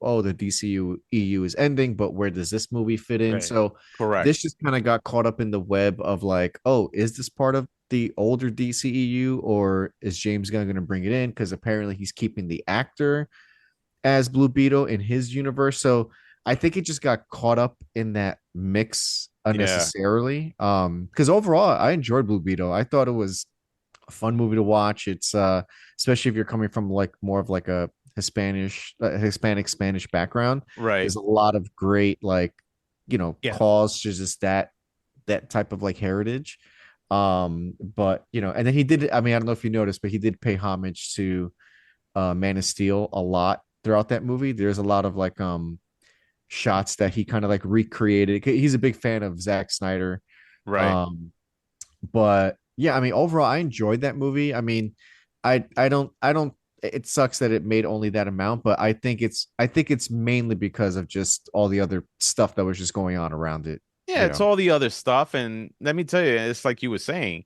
oh, the DCU EU is ending, but where does this movie fit in? Right. So correct. this just kind of got caught up in the web of like, oh, is this part of the older DCEU or is James Gunn going to bring it in? Because apparently he's keeping the actor as Blue Beetle in his universe. So I think it just got caught up in that mix unnecessarily. Because overall I enjoyed Blue Beetle. I thought it was a fun movie to watch. It's especially if you're coming from like more of like a Hispanic Spanish background. Right. There's a lot of great like, Yeah. calls to just that type of like heritage. But and then he did. I mean, I don't know if you noticed, but he did pay homage to Man of Steel a lot throughout that movie. There's a lot of like shots that he kind of like recreated. He's a big fan of Zack Snyder. Right. But yeah, I mean, overall, I enjoyed that movie. I mean, I don't. It sucks that it made only that amount, but I think it's mainly because of just all the other stuff that was just going on around it. Yeah, it's all the other stuff. And let me tell you, it's like you were saying,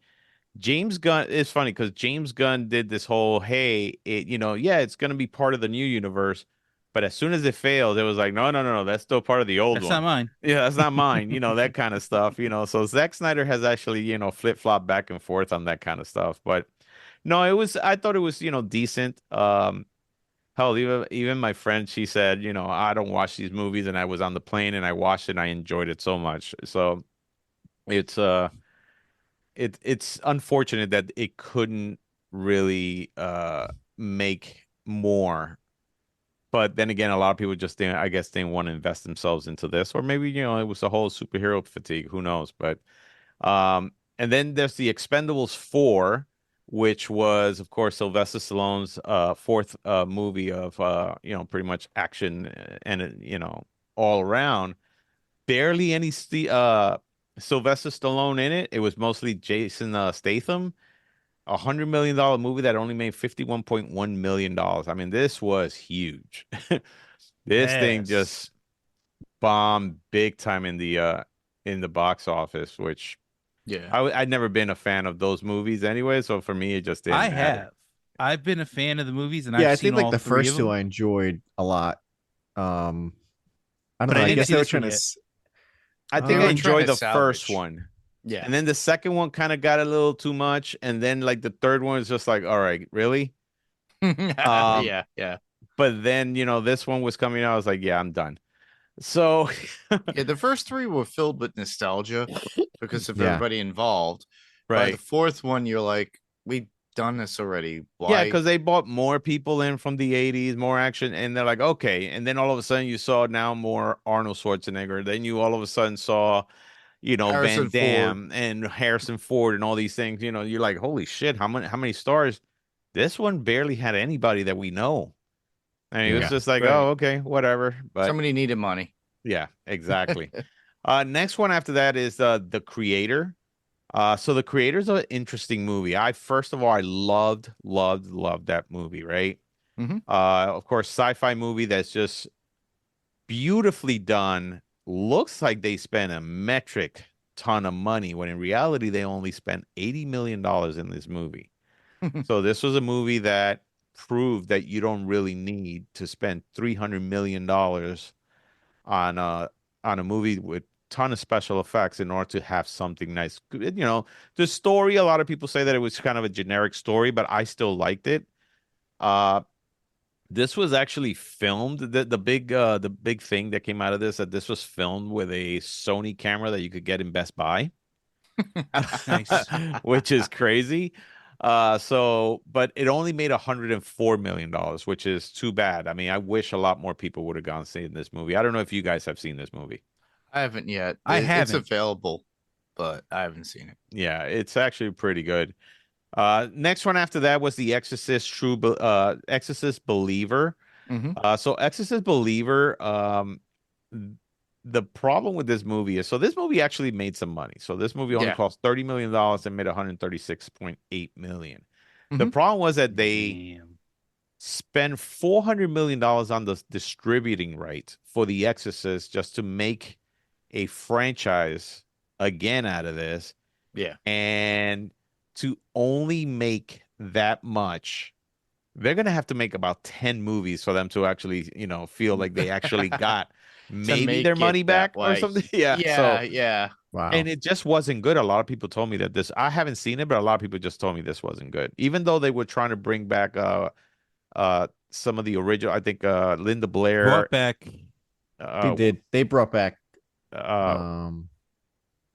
James Gunn, it's funny because James Gunn did this whole, hey, yeah, it's going to be part of the new universe. But as soon as it failed, it was like, no, no, no, no, that's still part of the old That's one. not mine. Yeah, that's not mine, that kind of stuff, So Zack Snyder has actually, flip-flop back and forth on that kind of stuff. But no, I thought it was, decent. Hell, even my friend, she said, I don't watch these movies, and I was on the plane and I watched it and I enjoyed it so much. So it's it's unfortunate that it couldn't really make more. But then again, a lot of people just didn't, I guess, didn't want to invest themselves into this, or maybe it was a whole superhero fatigue. Who knows? But and then there's the Expendables 4, which was, of course, Sylvester Stallone's fourth movie of pretty much action and all around. Barely any Sylvester Stallone in it. It was mostly Jason Statham. $100 million movie that only made $51.1 million. I mean, this was huge. This thing Yes. just bombed big time in the box office, which Yeah. I'd never been a fan of those movies anyway. So for me, it just didn't I matter. have. I've been a fan of the movies, and Yeah, I I've seen think like all the three first of two them. I enjoyed a lot. I don't But know. I I didn't guess see they were this one trying to. yet. I think They I were trying enjoyed to the first salvage. one. Yeah. And then the second one kind of got a little too much. And then like the third one is just like, all right, really? Yeah. Yeah. But then, this one was coming out. I was like, yeah, I'm done. So Yeah. The first three were filled with nostalgia because of Yeah. everybody involved. By right. the fourth one, you're like, we've done this already. Yeah, Why? because they bought more people in from the 80s, more action, and they're like, okay. And then all of a sudden you saw now more Arnold Schwarzenegger. Then you all of a sudden saw, Harrison Van Damme and Harrison Ford and all these things. You're like, holy shit, how many stars? This one barely had anybody that we know. I mean, it was Yeah. just like, Right. oh, okay, whatever. But Somebody needed money. yeah, exactly. Next one after that is The Creator. So The Creator's an interesting movie. First of all, I loved that movie, right? Mhm. Of course, sci-fi movie that's just beautifully done. Looks like they spent a metric ton of money when in reality they only spent $80 million in this movie. So this was a movie that proved that you don't really need to spend $300 million on a movie with ton of special effects in order to have something nice. The story, a lot of people say that it was kind of a generic story, but I still liked it. This was actually filmed. The big thing that came out of this, that this was filmed with a Sony camera that you could get in Best Buy. Nice. Which is crazy. But it only made $104 million, which is too bad. I mean, I wish a lot more people would have gone seen this movie. I don't know if you guys have seen this movie. I haven't yet. I It's haven't. available, but I haven't seen it. Yeah, it's actually pretty good. Next one after that was The Exorcist Exorcist Believer. Mhm. So Exorcist Believer, the problem with this movie is, so this movie actually made some money. So this movie only Yeah. cost $30 million and made $136.8 million. The Mhm. problem was that they Damn. spend $400 million on the distributing right for The Exorcist just to make a franchise again out of this. Yeah. And to only make that much, they're going to have to make about 10 movies for them to actually, feel like they actually got maybe make their it money that back or way. something. Yeah. Yeah. So, Yeah. Wow. and it just wasn't good. A lot of people told me that I haven't seen it, but a lot of people just told me this wasn't good. Even though they were trying to bring back some of the original, I think Linda Blair. Brought back they did. They brought back uh,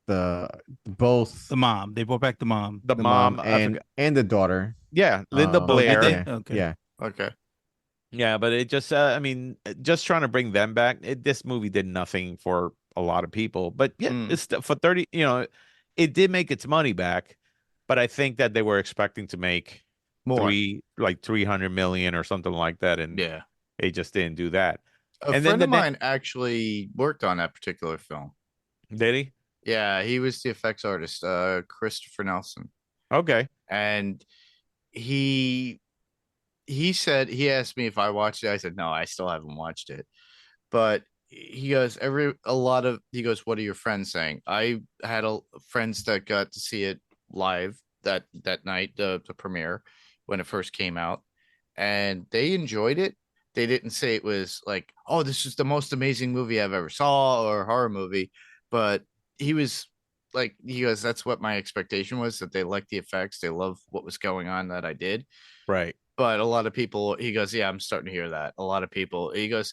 the both the mom. They brought back the mom. the the mom, mom and the daughter. yeah, Linda Oh, Blair. did they? Yeah. Okay. Yeah. Okay. Yeah, but it just, I mean, just trying to bring them back. This movie did nothing for a lot of people, but yeah, Mm. it's for 30, it did make its money back, but I think that they were expecting to make More. like 300 million or something like that, and Yeah. they just didn't do that. A And then friend the of mine actually worked on that particular film. did he? Yeah, he was the effects artist, Christopher Nelson. Okay. And he said, he asked me if I watched it. I said, no, I still haven't watched it. But he goes, he goes, what are your friends saying? I had friends that got to see it live that night, the premiere when it first came out, and they enjoyed it. They didn't say it was like, oh, this is the most amazing movie I've ever saw or a horror movie, but he was like, he goes, that's what my expectation was, that they liked the effects, they love what was going on that I did. Right. But a lot of people, he goes, yeah, I'm starting to hear that. A lot of people, he goes,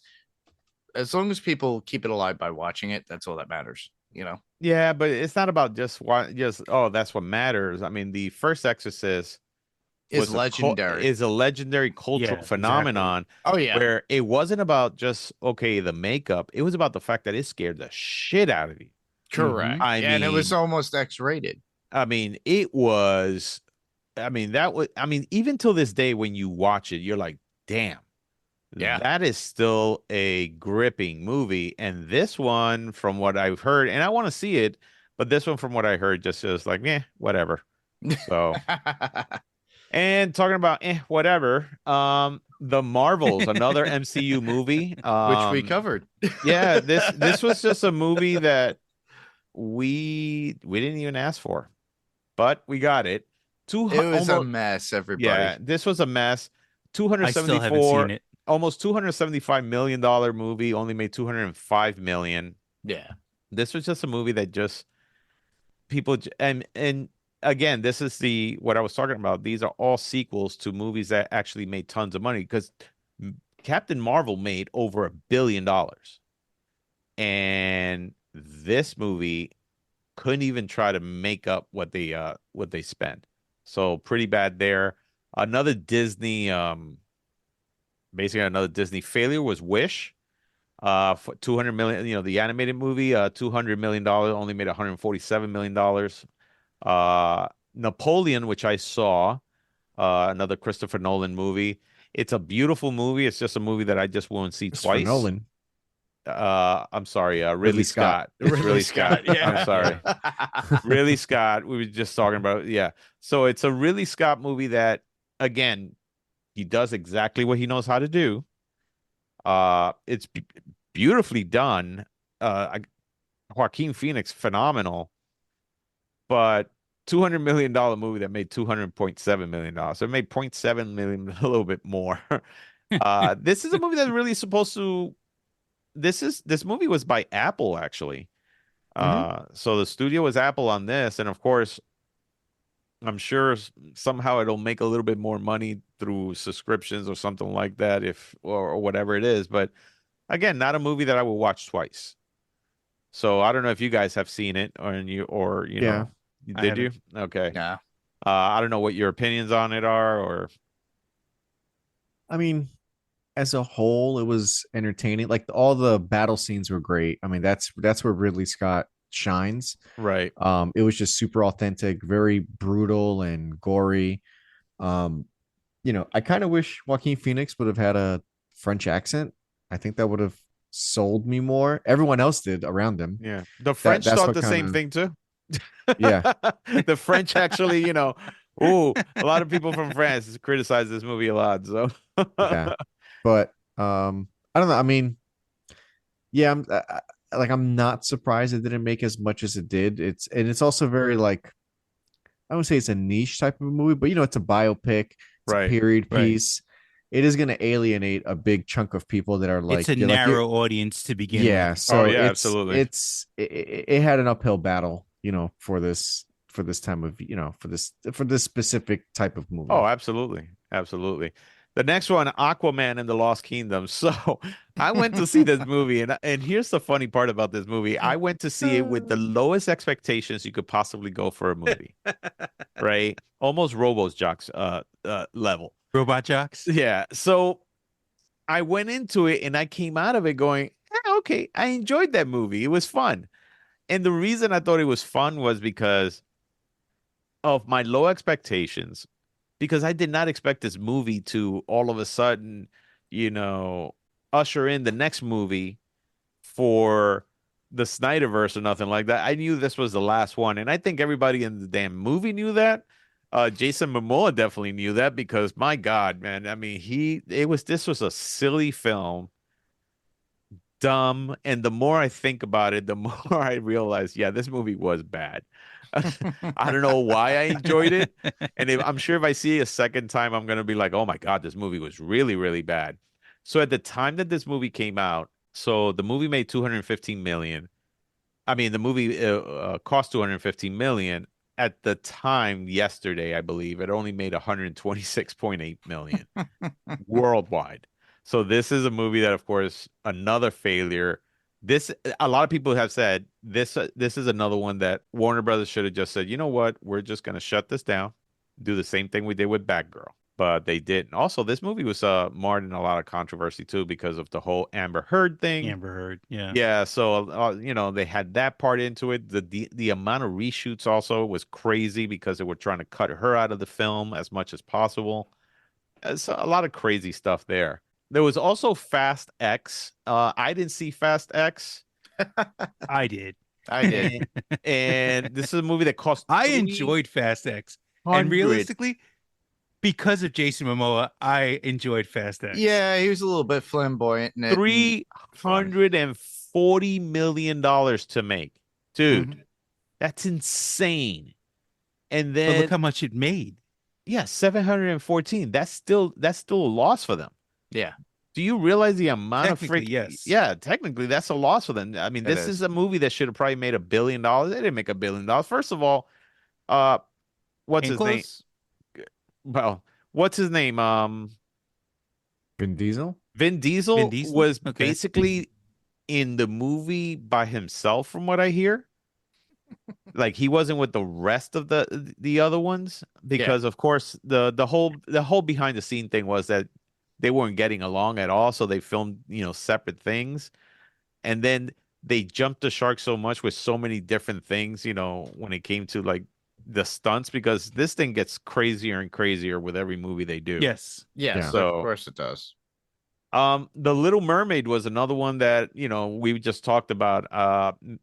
as long as people keep it alive by watching it, that's all that matters, you know? Yeah, but it's not about just oh, that's what matters. I mean, the first Exorcist Is was legendary. is a legendary cultural exactly. phenomenon Oh yeah. where it wasn't about just okay the makeup, it was about the fact that it scared the shit out of you. Correct. I And it was mean, almost X-rated. I mean, it was. I mean, that was. I mean, even till this day, when you watch it, you're like, damn. Yeah. That is still a gripping movie. And this one, from what I've heard, and I want to see it, but this one, from what I heard, just is like, whatever. So, and talking about whatever, The Marvels, another MCU movie, Which we covered. Yeah, this was just a movie that we didn't even ask for, but we got it. It was a Almost, mess, everybody. yeah, this was a mess. I still haven't 274 seen it. almost $275 million movie, only made 205 million. Yeah. This was just a movie that just and again, this is what I was talking about. These are all sequels to movies that actually made tons of money because Captain Marvel made over $1 billion. And this movie couldn't even try to make up what they spent. So pretty bad there. Another Disney basically another Disney failure was Wish. For 200 million, the animated movie, $200 million, only made $147 million. Napoleon, which I saw, another Christopher Nolan movie. It's a beautiful movie. It's just a movie that I just won't see Christopher twice. Nolan. I'm sorry, Ridley Scott. It's Ridley Scott. Yeah. I'm sorry. Ridley Scott. We were just talking about, yeah. So it's a Ridley Scott movie that, again, he does exactly what he knows how to do. It's beautifully done. Joaquin Phoenix, phenomenal. But $200 million movie that made $200.7 million. So it made $0.7 million, a little bit more. This is a movie that's really supposed to. This movie was by Apple, actually. So the studio was Apple on this, and of course, I'm sure somehow it'll make a little bit more money through subscriptions or something like that, or whatever it is. But again, not a movie that I will watch twice. So I don't know if you guys have seen it, or you Yeah, know, I did you? haven't. Okay. Yeah. I don't know what your opinions on it are, or I mean, as a whole, it was entertaining. Like all the battle scenes were great. I mean, that's where Ridley Scott shines. right. It was just super authentic, very brutal and gory. I kind of wish Joaquin Phoenix would have had a French accent. I think that would have sold me more. Everyone else did around him. Yeah. The French that's thought what the same kinda- thing too. Yeah. The French actually, a lot of people from France criticize this movie a lot. So Yeah. But I don't know. I mean, yeah, I'm not surprised it didn't make as much as it did. It's also very like I would say it's a niche type of movie, but it's a biopic, it's Right, a period right. piece. It is going to alienate a big chunk of people that are like It's a you're like, you're- narrow audience to begin yeah. with. So yeah, it's absolutely. it had an uphill battle, for this time of for this specific type of movie. Oh, absolutely. Absolutely. The next one, Aquaman and the Lost Kingdom. So I went to see this movie, and here's the funny part about this movie. I went to see it with the lowest expectations you could possibly go for a movie. Right? Almost Robo's Jocks level. Robot Jocks. Yeah. So I went into it and I came out of it going, okay, I enjoyed that movie. It was fun. And the reason I thought it was fun was because of my low expectations, because I did not expect this movie to all of a sudden, you know, usher in the next movie for the Snyderverse or nothing like that. I knew this was the last one, and I think everybody in the damn movie knew that. Jason Momoa definitely knew that because my God, man, I mean, this was a silly film, dumb, and the more I think about it, the more I realize, yeah, this movie was bad. I don't know why I enjoyed it, and I'm sure if I see it a second time, I'm gonna be like, oh my God, this movie was really, really bad. So at the time that this movie came out, so the movie made 215 million. I mean, the movie cost 215 million. At the time, yesterday, I believe, it only made 126.8 million worldwide. So this is a movie that, of course, another failure. This A lot of people have said this is another one that Warner Brothers should have just said, you know what, we're just gonna shut this down, do the same thing we did with Batgirl. But they didn't. Also, this movie was marred in a lot of controversy too because of the whole Amber Heard thing. Amber Heard, yeah. Yeah, so they had that part into it. The amount of reshoots also was crazy because they were trying to cut her out of the film as much as possible. It's a lot of crazy stuff there. There was also Fast X. I didn't see Fast X. I did. I did. And this is a movie that cost I enjoyed Fast X. And realistically, because of Jason Momoa, I enjoyed Fast X. Yeah, he was a little bit flamboyant in it. $340 million to make. Dude, that's insane. And But then look how much it made. yeah, 714. That's still a loss for them. Yeah. Do you realize the amount of Technically, yes. Yeah, technically that's a loss for them. I mean, this is a movie that should have probably made $1 billion. They didn't make $1 billion. First of all, what's his name? Well, what's his name? Vin Diesel. Vin Diesel Vin Diesel? was Okay. basically in the movie by himself, from what I hear. Like he wasn't with the rest of the other ones because, of course, the whole behind the scene thing was that they weren't getting along at all, so they filmed separate things, and then they jumped the shark so much with so many different things. When it came to like the stunts, because this thing gets crazier and crazier with every movie they do. Yes. Yeah. Yeah. So of course it does. The Little Mermaid was another one that, we just talked about.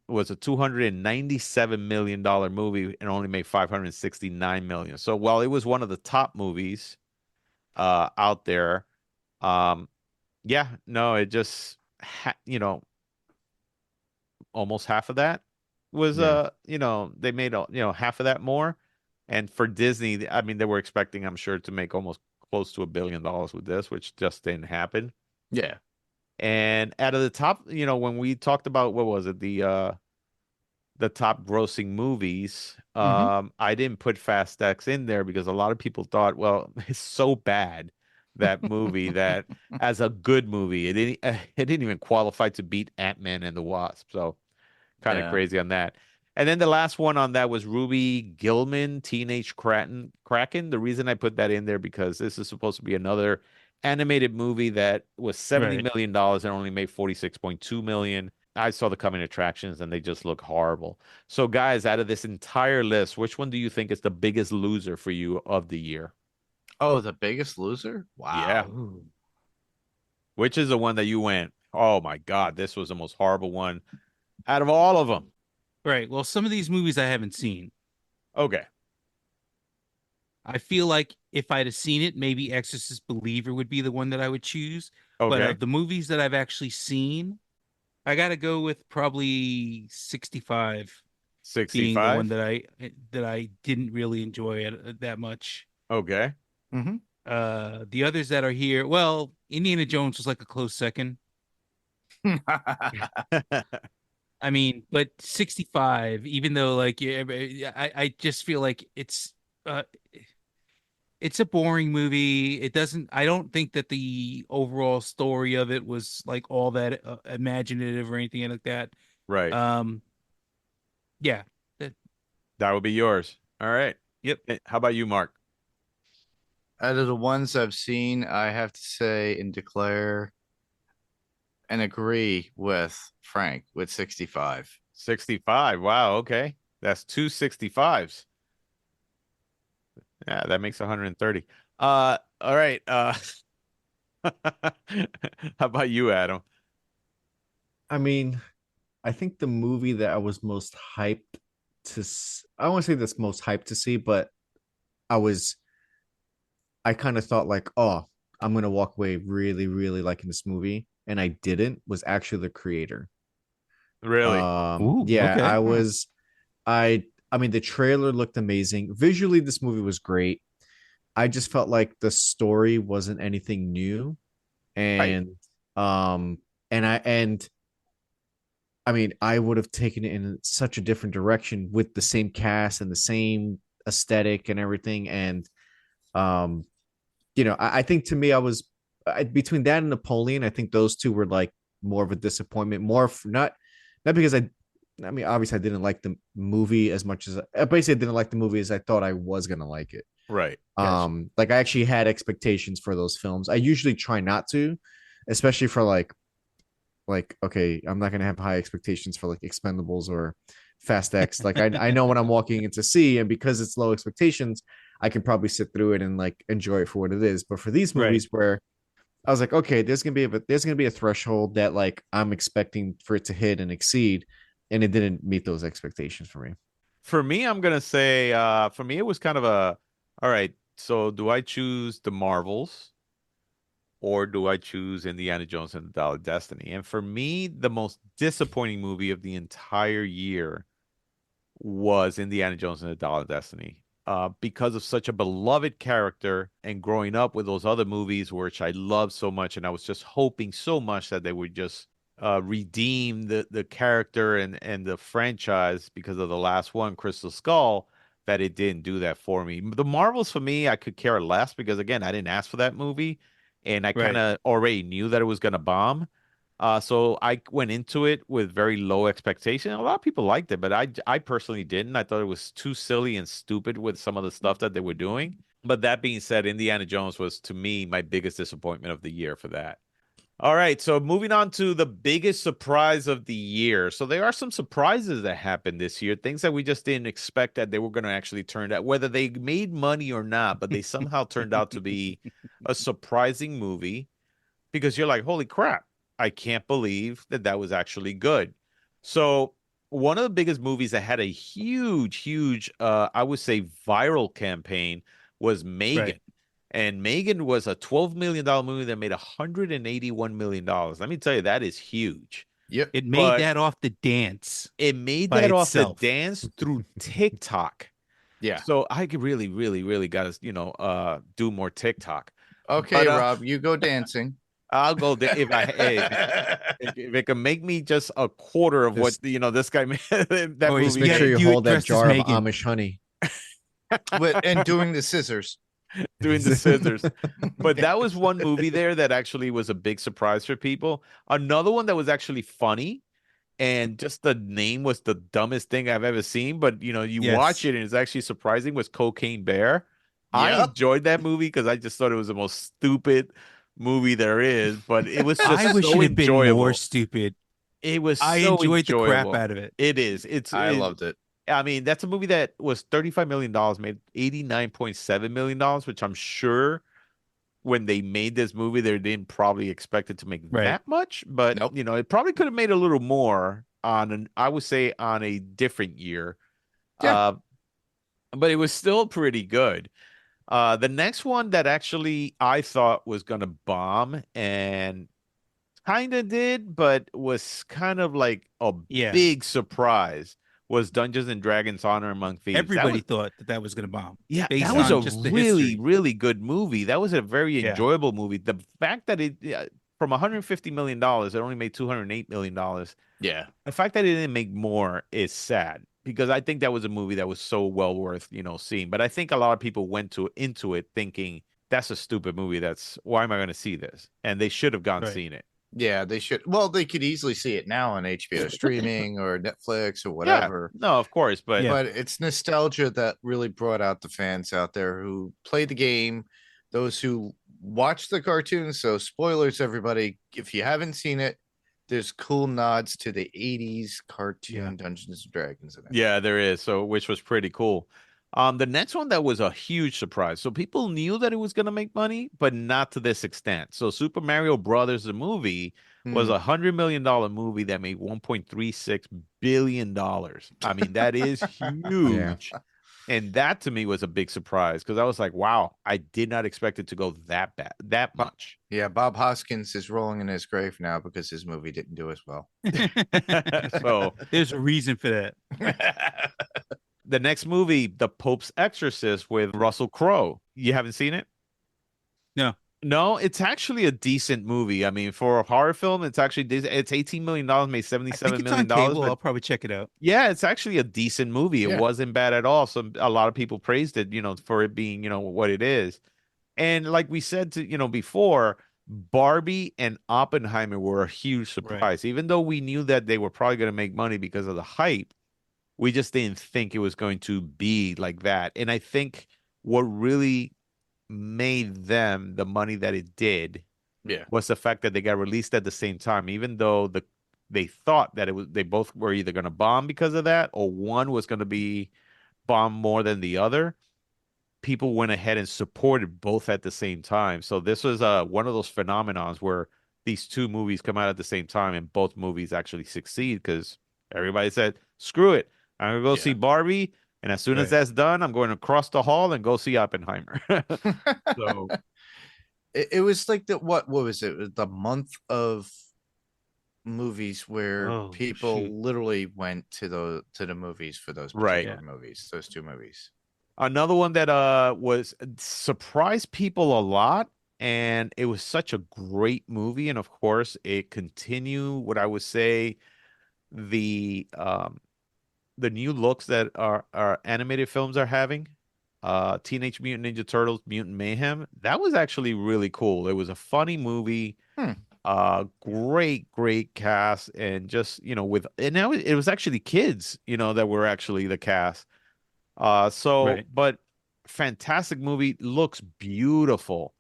Was a $297 million movie and only made 569 million. So while it was one of the top movies out there, yeah, no, it just almost half of that was they made half of that more. And for Disney, I mean, they were expecting, I'm sure, to make almost close to $1 billion with this, which just didn't happen. Yeah. And out of the top, when we talked about, what was it, the top grossing movies, I didn't put Fast X in there because a lot of people thought, well, it's so bad, that movie, that as a good movie, it didn't even qualify to beat Ant-Man and the Wasp. So kind of crazy on that. And then the last one on that was Ruby Gillman, Teenage Kraken. The reason I put that in there because this is supposed to be another animated movie that was $70 million and only made 46.2 million. I saw the coming attractions and they just look horrible. So guys, out of this entire list, which one do you think is the biggest loser for you of the year? Oh, the biggest loser? Wow. Yeah. Which is the one that you went, oh my God, this was the most horrible one out of all of them? Right. Well, some of these movies I haven't seen. Okay. I feel like if I'd have seen it, maybe Exorcist Believer would be the one that I would choose. Okay. But of the movies that I've actually seen, I got to go with probably 65. 65? Being the one that I didn't really enjoy that much. Okay. The others that are here, well, Indiana Jones was like a close second. I mean, but 65, even though like I just feel like it's a boring movie. I don't think that the overall story of it was like all that imaginative or anything like that. Right. Yeah. That would be yours. All right. Yep. How about you, Mark? Out of the ones I've seen, I have to say and declare and agree with Frank with 65. 65. Wow. Okay. That's two 65s. Yeah, that makes 130. All right. How about you, Adam? I mean, I think the movie that I was most hyped I don't want to say that's most hyped to see, but I was, I kind of thought like, oh, I'm gonna walk away really, really liking this movie, and I didn't. Was actually the creator. Really? Ooh, Yeah, okay. I mean, the trailer looked amazing. Visually, this movie was great. I just felt like the story wasn't anything new, Right. and um, and I mean, I would have taken it in such a different direction with the same cast and the same aesthetic and everything. And um, I think to me, between that and Napoleon. I think those two were like more of a disappointment. Not because I mean, obviously, I didn't like the movie as much as basically I didn't like the movie as I thought I was gonna like it. Right. Yes. Like I actually had expectations for those films. I usually try not to, especially for like okay, I'm not gonna have high expectations for like Expendables or Fast X. Like I know what I'm walking in to see, and because it's low expectations, I can probably sit through it and like enjoy it for what it is. But for these Right. movies where I was like, okay, there's gonna be a threshold that like I'm expecting for it to hit and exceed, and it didn't meet those expectations for me. For me, I'm gonna say, for me, it was kind of all right, so do I choose the Marvels or do I choose Indiana Jones and the Dial of Destiny? And for me, the most disappointing movie of the entire year was Indiana Jones and the Dial of Destiny. Because of such a beloved character and growing up with those other movies, which I loved so much, and I was just hoping so much that they would just redeem the character and the franchise because of the last one, Crystal Skull, that it didn't do that for me. The Marvels for me, I could care less because again, I didn't ask for that movie, and I kind Right. of already knew that it was gonna bomb. So I went into it with very low expectation. A lot of people liked it, but I personally didn't. I thought it was too silly and stupid with some of the stuff that they were doing. But that being said, Indiana Jones was to me my biggest disappointment of the year for that. All right, so moving on to the biggest surprise of the year. So there are some surprises that happened this year, things that we just didn't expect that they were going to actually turn out, whether they made money or not, but they somehow turned out to be a surprising movie because you're like, holy crap, I can't believe that that was actually good. So one of the biggest movies that had a huge, I would say viral campaign was Megan. Right. And Megan was a $12 million movie that made $181 million. Let me tell you, that is huge. Yep. It made But that off the dance it made by that off the itself. dance through TikTok. Yeah. So I could really got to, do more TikTok. Okay, But Rob, you go dancing. I'll go there if if it can make me just a quarter of what this guy made that Or Just movie make Yeah, sure made. you do it hold that dressed as jar of Megan. Amish honey. And doing the scissors. Doing the scissors. But that was one movie there that actually was a big surprise for people. Another one that was actually funny, and just the name was the dumbest thing I've ever seen. But you watch Yes. it and it's actually surprising. Was Cocaine Bear? I Yep. enjoyed that movie because I just thought it was the most stupid movie there is. But it was just I wish so it had been more enjoyable. stupid. It was I so enjoyed the crap enjoyable. out of it. It is. I loved it. I mean, that's a movie that was $35 million, made $89.7 million, which I'm sure when they made this movie, they didn't probably expect it to make Right. that much, but Nope. it probably could have made a little more I would say on a different year. Yeah. But it was still pretty good. The next one that actually I thought was gonna bomb and kind of did, but was kind of like a Yeah. big surprise was Dungeons and Dragons: Honor Among Thieves. Everybody thought that was going to bomb. Yeah, based that was on a just the really, history. really good movie. That was a very Yeah. enjoyable movie. The fact that from $150 million, it only made $208 million. Yeah. The fact that it didn't make more is sad because I think that was a movie that was so well worth, seeing. But I think a lot of people went into it thinking that's a stupid movie. Why am I going to see this? And they should have gone Right. seen it. Yeah, they should. Well, they could easily see it now on HBO streaming or Netflix or Yeah, whatever. no, of course, but Yeah. But it's nostalgia that really brought out the fans out there who played the game, those who watched the cartoons. So, spoilers, everybody. If you haven't seen it, there's cool nods to the 80s cartoon Yeah. Dungeons and Dragons in it. Yeah, there is. So, which was pretty cool. The next one that was a huge surprise. So people knew that it was going to make money, but not to this extent. So Super Mario Brothers, the movie, was Hmm. $100 million movie that made $1.36 billion. I mean, that is huge. And that to me was a big surprise because I was like, wow, I did not expect it to go that bad, that much. Yeah, Bob Hoskins is rolling in his grave now because his movie didn't do as well. So There's a reason for that. the next movie, The Pope's Exorcist with Russell Crowe. You haven't seen it? No. No, it's actually a decent movie. I mean, for a horror film, it's actually it's $18 million, made I think $77 it's million. on cable. But I'll probably check it out. yeah, it's actually a decent movie. It Yeah. wasn't bad at all. So a lot of people praised it, for it being, what it is. And like we said before, Barbie and Oppenheimer were a huge surprise. Even though we knew that they were probably going to make money because of the hype, we just didn't think it was going to be like that. And I think what really made them the money that it did Yeah. was the fact that they got released at the same time, even though they thought that they both were either going to bomb because of that or one was going to be bombed more than the other. People went ahead and supported both at the same time. So this was one of those phenomenons where these two movies come out at the same time and both movies actually succeed because everybody said, screw it. I'm going to go see Barbie. And as soon as Right. that's done, I'm going to cross the hall and go see Oppenheimer. So It was like what was it? It was the month of movies where Oh, people shoot. literally went to the movies for those Right. particular movies, those two movies. another one that was surprised people a lot, and it was such a great movie. And of course, it continued what I would say the new looks that our animated films are having. Teenage Mutant Ninja Turtles, Mutant Mayhem. That was actually really cool. It was a funny movie. Great cast, and just and now it was actually kids, that were actually the cast. Right. But fantastic movie, looks beautiful.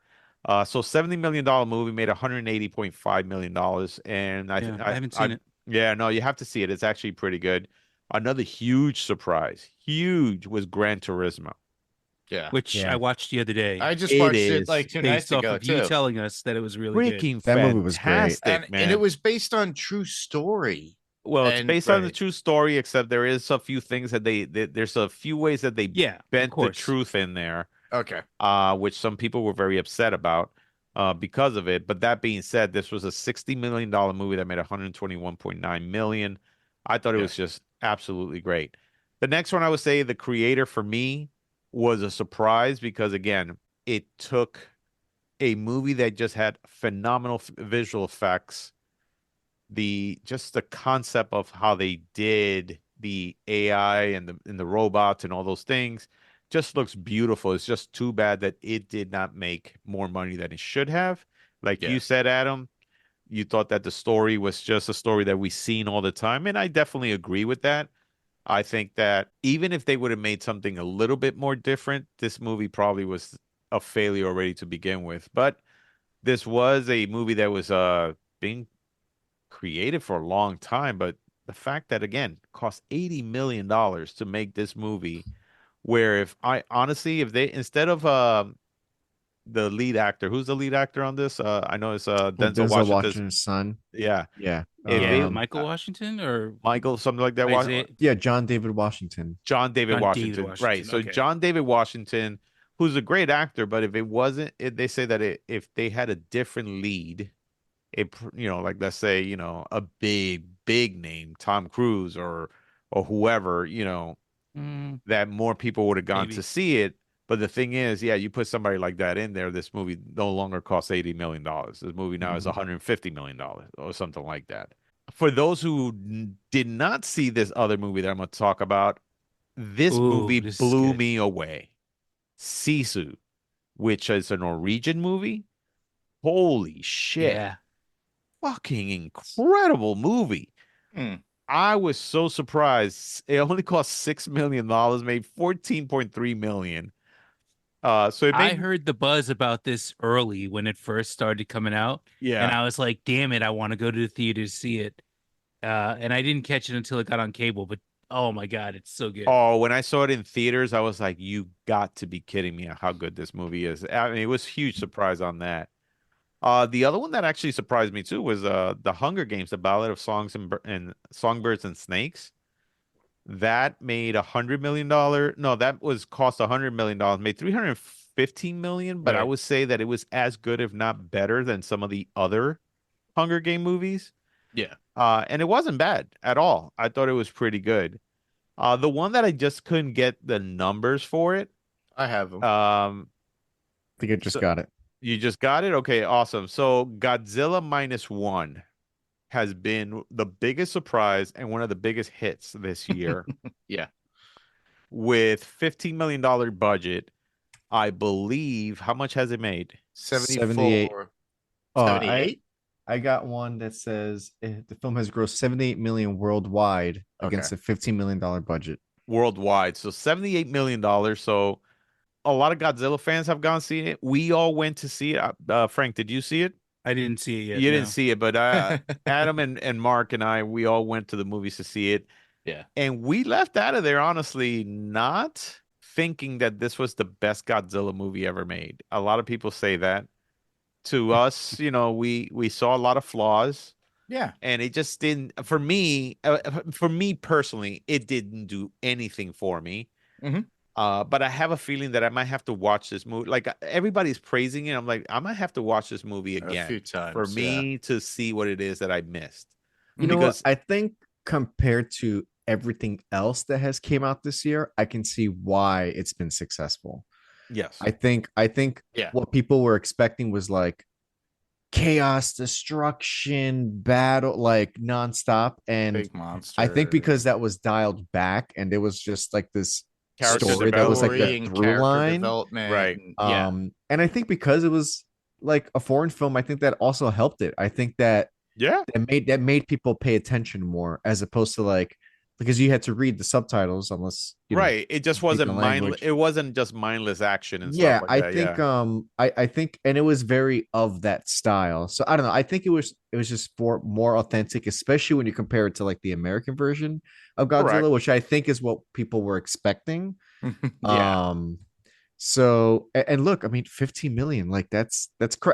So $70 million movie made $180.5 million, and I haven't seen it. Yeah, no, you have to see it. It's actually pretty good. Another huge surprise, huge, was Gran Turismo. Yeah. Which Yeah. I watched the other day. I just It watched is it like 2 based nights off ago of you too. telling us that it was really good. Freaking That movie was great. fantastic, man. And it was based on true story. Well, it's and- based on the right. true story, except there is a few things that there's a few ways that they Yeah, of bent the course. truth in there. Okay. Which some people were very upset about because of it. But that being said, this was a $60 million movie that made $121.9 million. I thought it Yeah. was just absolutely great. The next one I would say, The Creator, for me was a surprise because, again, it took a movie that just had phenomenal visual effects, just the concept of how they did the AI and the robots and all those things just looks beautiful. It's just too bad that it did not make more money than it should have. Like Yeah. you said, Adam, you thought that the story was just a story that we've seen all the time, and I definitely agree with that. I think that even if they would have made something a little bit more different, this movie probably was a failure already to begin with. But this was a movie that was being created for a long time. But the fact that, again, cost $80 million to make this movie, where if they, instead of the lead actor, who's the lead actor on this? I know it's Denzel Washington's Washington's son. Yeah, Yeah. If Yeah, it- Michael Washington or Michael, something like that. Isaiah- Yeah, John David Washington. John David John David Washington. Right. Washington, So okay. John David Washington, who's a great actor, but if it wasn't, they say that if they had a different lead, like let's say, a big name, Tom Cruise or whoever, Mm, that more people would have gone Maybe. to see it. But the thing is, yeah, you put somebody like that in there, this movie no longer costs $80 million. This movie now is $150 million or something like that. For those who did not see this other movie that I'm going to talk about, this Ooh, movie this is blew good. me away. Sisu, which is a Norwegian movie. Holy shit. yeah. Fucking incredible movie. Hmm. I was so surprised. It only cost $6 million, made $14.3 million. So it I made heard the buzz about this early when it first started coming out, and yeah. I was like, "Damn it, I want to go to the theater to see it." And I didn't catch it until it got on cable, but oh my god, it's so good. Oh, when I saw it in theaters, I was like, "You got to be kidding me! How good this movie is!" I mean, it was a huge surprise on that. The other one that actually surprised me too was the Hunger Games, the Ballad of Songs and Songbirds and Snakes. That made $100 million. No, that was cost $100 million. Made 315 million, but I Right. would say that it was as good, if not better, than some of the other Hunger Game movies. Yeah. And it wasn't bad at all. I thought it was pretty good. The one that I just couldn't get the numbers for it. I have them. I think I just So- got it. You just got it? Okay, awesome. So Godzilla minus one has been the biggest surprise and one of the biggest hits this year. Yeah. With $15 million budget, I believe. How much has it made? 78. 74. Oh, 78? I got one that says the film has grossed 78 million worldwide against a $15 million budget. Worldwide. So $78 million. So a lot of Godzilla fans have gone see it. We all went to see it. Frank, did you see it? I didn't see it yet. You no. didn't see it, but Adam and Mark and I, we all went to the movies to see it. Yeah. And we left out of there, honestly, not thinking that this was the best Godzilla movie ever made. A lot of people say that. To us, we saw a lot of flaws, Yeah. and it just didn't. For me personally, it didn't do anything for me. Mhm. But I have a feeling that I might have to watch this movie. Like everybody's praising it, I'm like, I might have to watch this movie A again few times. for yeah. me to see what it is that I missed. You know Because what? I think compared to everything else that has came out this year, I can see why it's been successful. yes, I think Yeah. what people were expecting was like chaos, destruction, battle, like nonstop. And Big monster. I think because that was dialed back and there was just like this Character story that was like development. the and through character line. development. Right. Yeah. And I think because it was like a foreign film, I think that also helped it. I think that yeah, that made people pay attention more as opposed to like because you had to read the subtitles unless you know, right. It just speak wasn't the mindless. language. It wasn't just mindless action and Yeah, stuff like that. I think and it was very of that style. So I don't know. I think it was just more authentic, especially when you compare it to like the American version of Godzilla, Correct. which I think is what people were expecting. Yeah. So and look, I mean 15 million, like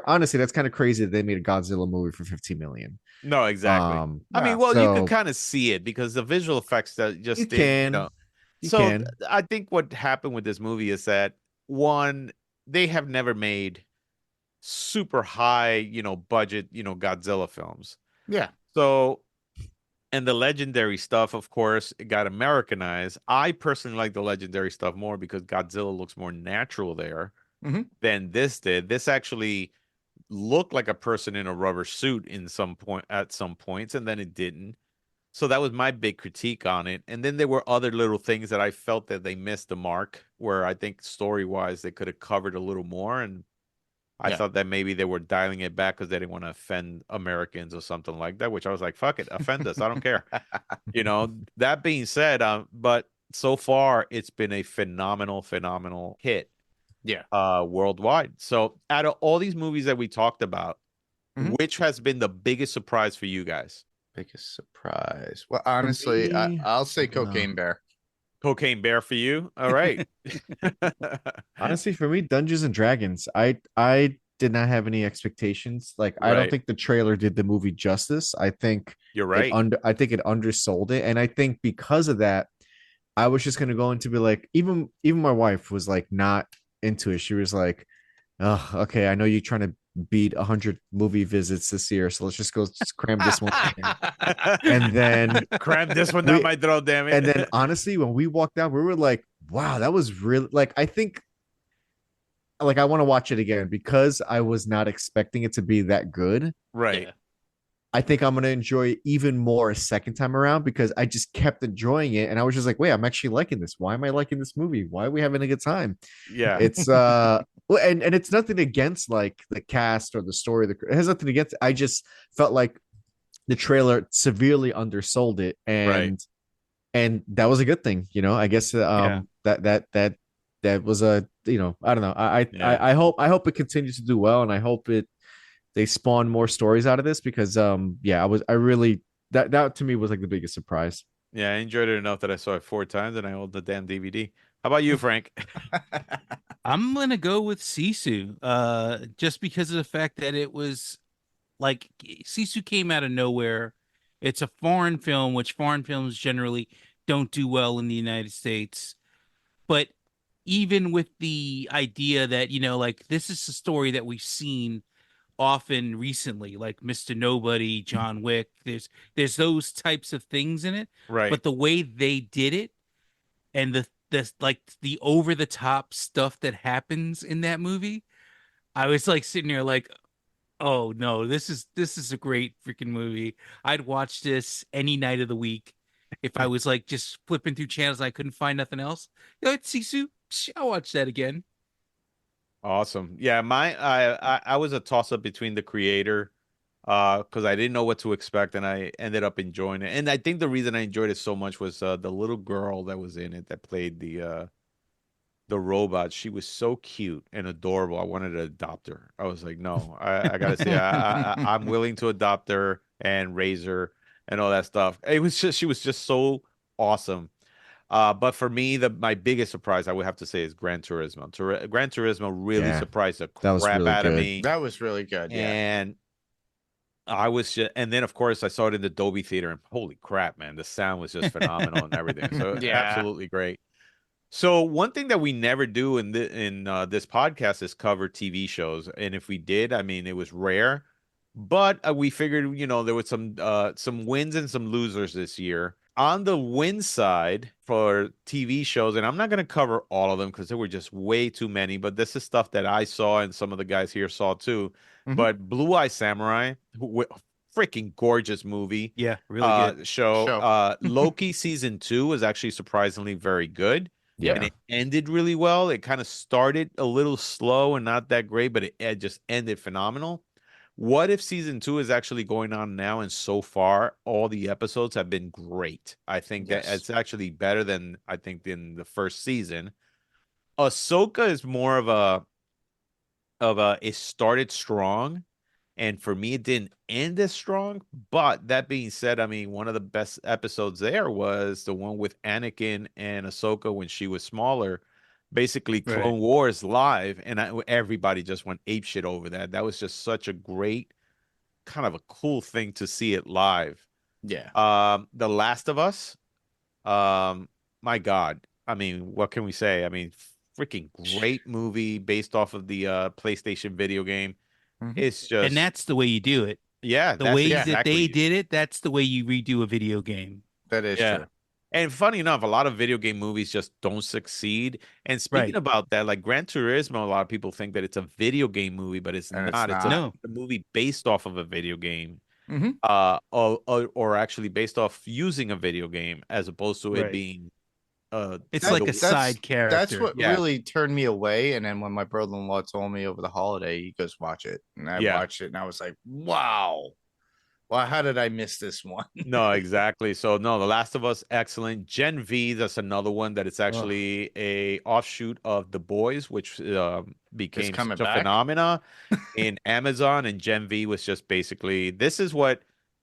honestly that's kind of crazy that they made a Godzilla movie for 15 million. No, exactly. I Yeah. mean, well, you So- could kind of see it because the visual effects that just You did, can. You So can. I think what happened with this movie is that one, they have never made super high, budget, Godzilla films. Yeah. So, and the legendary stuff, of course, it got Americanized. I personally like the legendary stuff more because Godzilla looks more natural there Mhm. than this did. This actually looked like a person in a rubber suit at some points, and then it didn't. So that was my big critique on it. And then there were other little things that I felt that they missed the mark, where I think story-wise they could have covered a little more. And I Yeah. thought that maybe they were dialing it back because they didn't want to offend Americans or something like that, which I was like, fuck it, offend us. I don't care. That being said, but so far it's been a phenomenal hit. Yeah. Worldwide. So out of all these movies that we talked about, Mhm. which has been the biggest surprise for you guys? Biggest surprise. Well, honestly, me, I'll say I don't know. Cocaine Bear. Cocaine Bear for you? All right. Honestly, for me, Dungeons and Dragons, I did not have any expectations. Like, I Right. don't think the trailer did the movie justice. I think You're right. I think it undersold it, and I think because of that, I was just gonna go into be like, even my wife was like not into it. She was like, "Oh, okay, I know you're trying to beat 100 movie visits this year, so let's just cram this one in." And then Cram this one down we- my throat, damn it. and then honestly, when we walked out, we were like, wow, that was really like I think like I want to watch it again because I was not expecting it to be that good. right. Yeah. I think I'm gonna enjoy it even more a second time around because I just kept enjoying it and I was just like, wait, I'm actually liking this. Why am I liking this movie? Why are we having a good time? Yeah. It's well, and it's nothing against like the cast or the story. It has nothing against. I just felt like the trailer severely undersold it, and that was a good thing. I guess that was I don't know. Yeah. I hope it continues to do well, and I hope they spawn more stories out of this because I really that to me was like the biggest surprise. Yeah, I enjoyed it enough that I saw it 4 times and I owned the damn DVD. How about you, Frank? I'm gonna go with Sisu, just because of the fact that it was like Sisu came out of nowhere. It's a foreign film, which foreign films generally don't do well in the United States. But even with the idea that, like this is a story that we've seen often recently, like Mr. Nobody, John Wick, there's those types of things in it. Right. But the way they did it and the like the over the top stuff that happens in that movie, I was like sitting there like, oh no, this is a great freaking movie. I'd watch this any night of the week if I was like just flipping through channels and I couldn't find nothing else. It's Sisu. I'll watch that again. Awesome. Yeah, I was a toss up between the creator because I didn't know what to expect and I ended up enjoying it. And I think the reason I enjoyed it so much was the little girl that was in it that played the robot. She was so cute and adorable. I wanted to adopt her. I was like, no, I gotta say, I'm willing to adopt her and raise her and all that stuff. It was just she was just so awesome. But for me, my biggest surprise I would have to say is Gran Turismo. Gran Turismo really Yeah, surprised the that was crap really out of good. me, That was really good. Yeah. and I was just, and then of course I saw it in the Dolby Theater, and holy crap, man, the sound was just phenomenal and everything. So Yeah. absolutely great. So one thing that we never do in this podcast is cover TV shows, and if we did, I mean, it was rare, but we figured, there was some wins and some losers this year. On the win side for TV shows, and I'm not going to cover all of them because there were just way too many, but this is stuff that I saw and some of the guys here saw too. Mhm. But Blue Eye Samurai, freaking gorgeous movie, Yeah, really good. show. Show. Loki season 2 is actually surprisingly very good. Yeah. And it ended really well. It kind of started a little slow and not that great, but it just ended phenomenal. What if season 2 is actually going on now? And so far, all the episodes have been great. I think that Yes. it's actually better than I think than the first season. Ahsoka is more of a it started strong, and for me it didn't end as strong. But that being said, I mean, one of the best episodes there was the one with Anakin and Ahsoka when she was smaller, basically Right. Clone Wars live, and everybody just went apeshit over that. That was just such a great, kind of a cool thing to see it live. Yeah. The Last of Us, my God, I mean, what can we say? I mean, freaking great movie based off of the PlayStation video game. Mhm. It's just, And that's the way you do it. yeah, The that's way that exactly they it. did it, that's the way you redo a video game. That is Yeah. true. And funny enough, a lot of video game movies just don't succeed. And speaking Right. about that, like Gran Turismo, a lot of people think that it's a video game movie, but it's And it's not. It's a, not. No. a movie based off of a video game, Mhm. or actually based off using a video game, as opposed to it Right. being It's That- like a that's- side character. That's what Yeah. really turned me away. And then when my brother-in-law told me over the holiday, he goes, "Watch it," and I Yeah. watched it, and I was like, "Wow, well, how did I miss this one?" No, exactly. So no, The Last of Us, excellent. Gen V, that's another one that it's actually a offshoot of The Boys, which became coming such a back? phenomena in Amazon, and Gen V was just basically this is what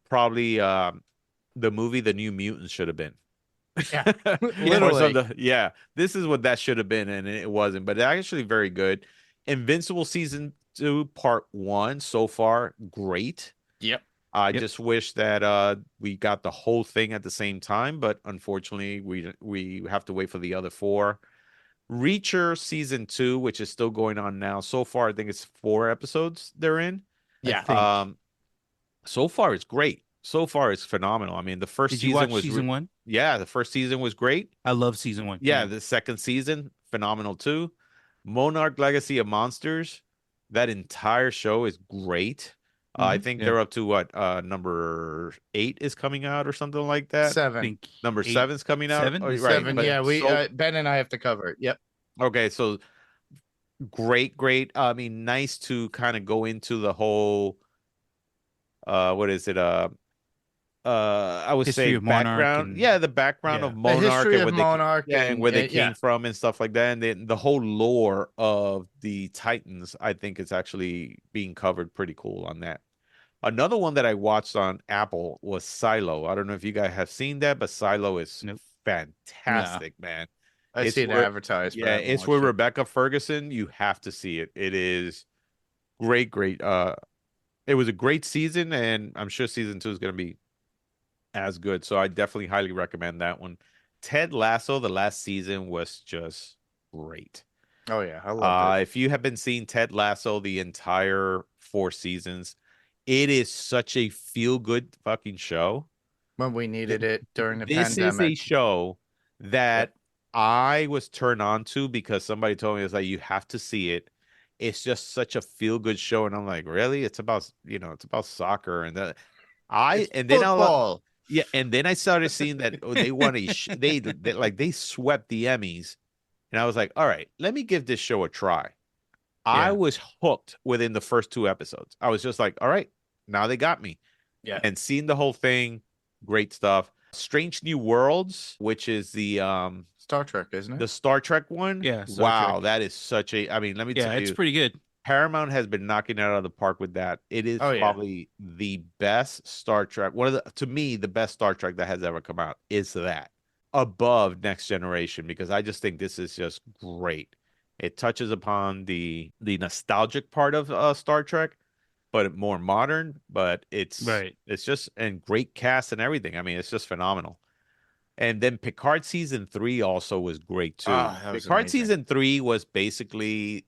probably the movie The New Mutants should have been. Yeah, Or literally. something. Yeah, this is what that should have been, and it wasn't. But it's actually very good. Invincible season 2, part 1, so far great. Yep. I Yep. just wish that we got the whole thing at the same time, but unfortunately, we have to wait for the other 4. Reacher season 2, which is still going on now. So far, I think it's 4 episodes they're in. Yeah. think. So far it's great. So far it's phenomenal. I mean, the first Did you season watch was season one? yeah, the first season was great. I love season one. Yeah, the second season, phenomenal too. Monarch Legacy of Monsters, that entire show is great. I think Yeah. they're up to what number 8 is coming out or something like that. I Seven. think Number eight- 7's coming out. seven? Oh, right, Seven. but Yeah, we so- Ben and I have to cover it. Yep. okay, so great. I mean, nice to kind of go into the whole what is it? I would History say of Monarch background. and- Yeah, the background yeah. of The Monarch history and of where they Monarch and where they yeah. came from and stuff like that, and then the whole lore of the Titans. I think it's actually being covered pretty cool on that. Another one that I watched on Apple was Silo. I don't know if you guys have seen that, but Silo is Nope. fantastic, man. I It's see it where- advertised. but I Yeah, haven't it's with watched it. Rebecca Ferguson. You have to see it. It is great, great. It was a great season, and I'm sure season 2 is going to be as good. So I definitely highly recommend that one. Ted Lasso, the last season was just great. Oh yeah, I love it. If you have been seeing Ted Lasso the entire 4 seasons, it is such a feel-good fucking show. When we needed it during the This is a pandemic. show that I was turned on to because somebody told me it's like you have to see it. It's just such a feel-good show, and I'm like, really? It's about it's about soccer and that. It's And then football. yeah, and then I started seeing that they won they swept the Emmys, and I was like, all right, let me give this show a try. I Yeah. was hooked within the first 2 episodes. I was just like, all right, now they got me. Yeah. And seeing the whole thing, great stuff. Strange New Worlds, which is the Star Trek, isn't it? Star Trek one. Yeah, Star Wow, Trek. that is such a. I mean, let me Yeah, tell it's you, pretty good. Paramount has been knocking it out of the park with that. It is Oh, yeah. probably the best Star Trek. To me, the best Star Trek that has ever come out is that above Next Generation, because I just think this is just great. It touches upon the nostalgic part of Star Trek, but more modern. But it's just and great cast and everything. I mean, it's just phenomenal. And then Picard season 3 also was great too. That was Picard amazing. season 3 was basically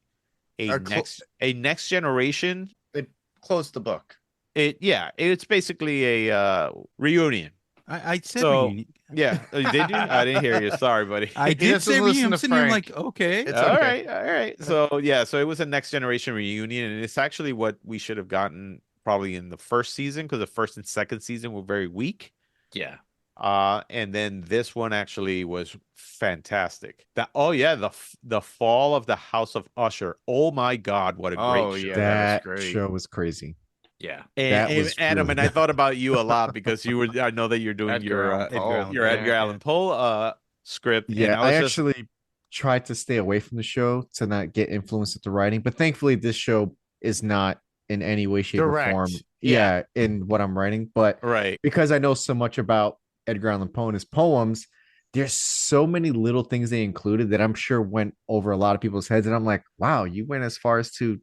a next generation. They closed the book. It's basically a reunion. I said So- reunion. Yeah, did you? I didn't hear you. Sorry, buddy. I He did doesn't say listen reunion. I'm to sitting here Frank. like, okay. It's All okay. right. So so it was a next generation reunion, and it's actually what we should have gotten probably in the first season, because the first and second season were very weak. Yeah. And then this one actually was fantastic. The fall of the House of Usher. Oh my God, what a Oh, great show! yeah. that was great. show was crazy. Yeah. And, That was Adam, really and I thought about you a lot because you were. I know that you're doing Edgar Allan Poe. your Edgar Yeah. Allan Poe script. and Yeah, I I was just actually tried to stay away from the show to not get influenced with the writing, but thankfully this show is not in any way, shape, Direct. or form. Yeah. In what I'm writing, but right. because I know so much about Edgar Allan Poe and his poems, there's so many little things they included that I'm sure went over a lot of people's heads, and I'm like, wow, you went as far as to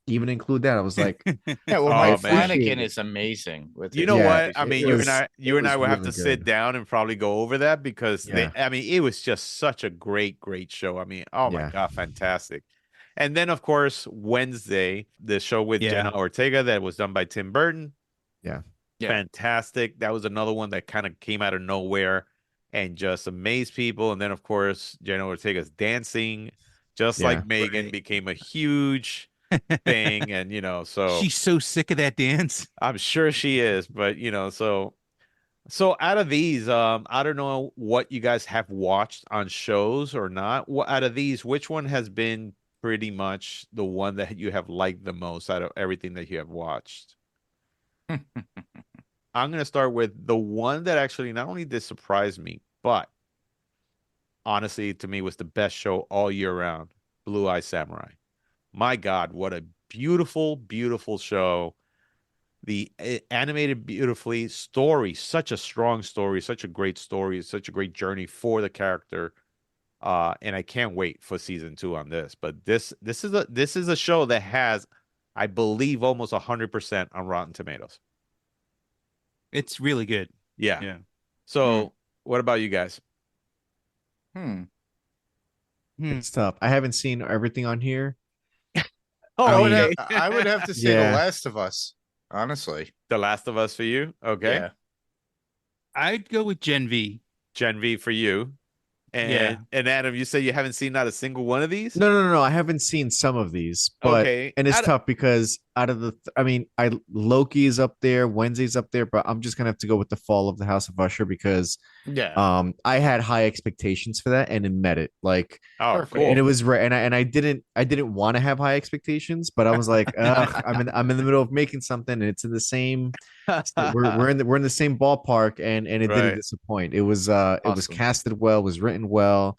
even include that. I was like, Yeah. Well, Oh, Mike man. Flanagan is amazing with You his know Yeah, what? I it mean, was- you and I was will have to really sit good. down and probably go over that because Yeah. I mean, it was just such a great show. I mean, oh my Yeah. God, fantastic. And then of course, Wednesday, the show with Yeah. Jenna Ortega that was done by Tim Burton. Yeah. Yeah. Fantastic. That was another one that kind of came out of nowhere and just amazed people. And then of course, Jenna Ortega's dancing, just Yeah. like Megan, Right. became a huge thing. And so She's so sick of that dance. I'm sure she is, but so out of these, I don't know what you guys have watched on shows or not. Out of these, which one has been pretty much the one that you have liked the most out of everything that you have watched? I'm gonna start with the one that actually not only did surprise me, but honestly, to me, was the best show all year round. Blue Eye Samurai. My God, what a beautiful, beautiful show. Animated beautifully, story, such a strong story, such a great story, such a great journey for the character. And I can't wait for season 2 on this. But this is a show that has, I believe, almost 100% on Rotten Tomatoes. It's really good. Yeah. Yeah. So, what about you guys? Hmm. It's tough. I haven't seen everything on here. I would mean- have to say Yeah. The Last of Us, honestly. The Last of Us for you? Okay. Yeah. I'd go with Gen V. Gen V for you. And Yeah. and Adam, you say you haven't seen not a single one of these? No. I haven't seen some of these, but Okay. and it's Out of- tough because out of I mean, I Loki is up there, Wednesday's up there, but I'm just gonna have to go with the Fall of the House of Usher because Yeah. I had high expectations for that and it met it. Like, Oh, Perfect. cool. and it was right, and I didn't want to have high expectations, but I was like, ugh, I'm in the middle of making something, and it's in the same. We're in the same ballpark, and it didn't Right. disappoint. It was Awesome. casted well, was written well,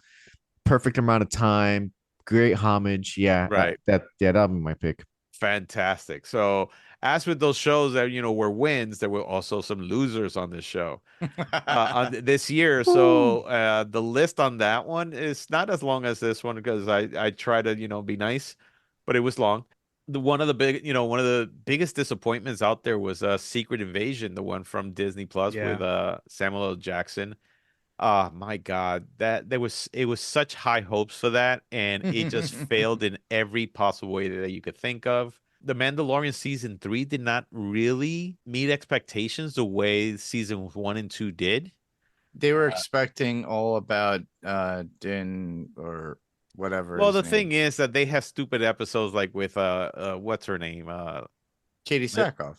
perfect amount of time, great homage. Yeah, Right. that'll be my pick. Fantastic. So, as with those shows that were wins, there were also some losers on this show. This year. So the list on that one is not as long as this one because I try to be nice, but it was long. One of the one of the biggest disappointments out there was Secret Invasion, the one from Disney Plus Yeah. with Samuel L. Jackson. Ah, my God, it was such high hopes for that, and it just failed in every possible way that you could think of. The Mandalorian season 3 did not really meet expectations the way seasons 1 and 2 did. They were expecting all about Din or whatever. Well, his the name thing is. is that they have stupid episodes like with what's her name? Katie Li- Sackhoff.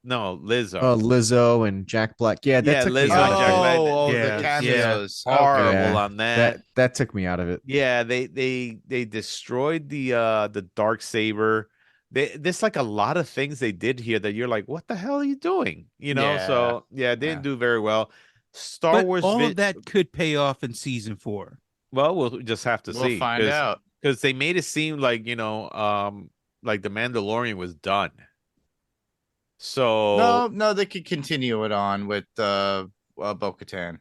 no, Lizzo. Lizzo and Jack Black. Yeah, that Yeah, took me Lizzo out and of Jack it. Black. Oh, Yeah, the yeah. cameos. Horrible Okay. Yeah, on that. that took me out of it. Yeah, they destroyed the dark saber. There's like a lot of things they did here that you're like, what the hell are you doing? Yeah. So yeah, it didn't Yeah. do very well. Star But Wars all of that could pay off in season 4. well, we'll just have to We'll see find out. because they made it seem like like the Mandalorian was done. So No, they could continue it on with Bo-Katan.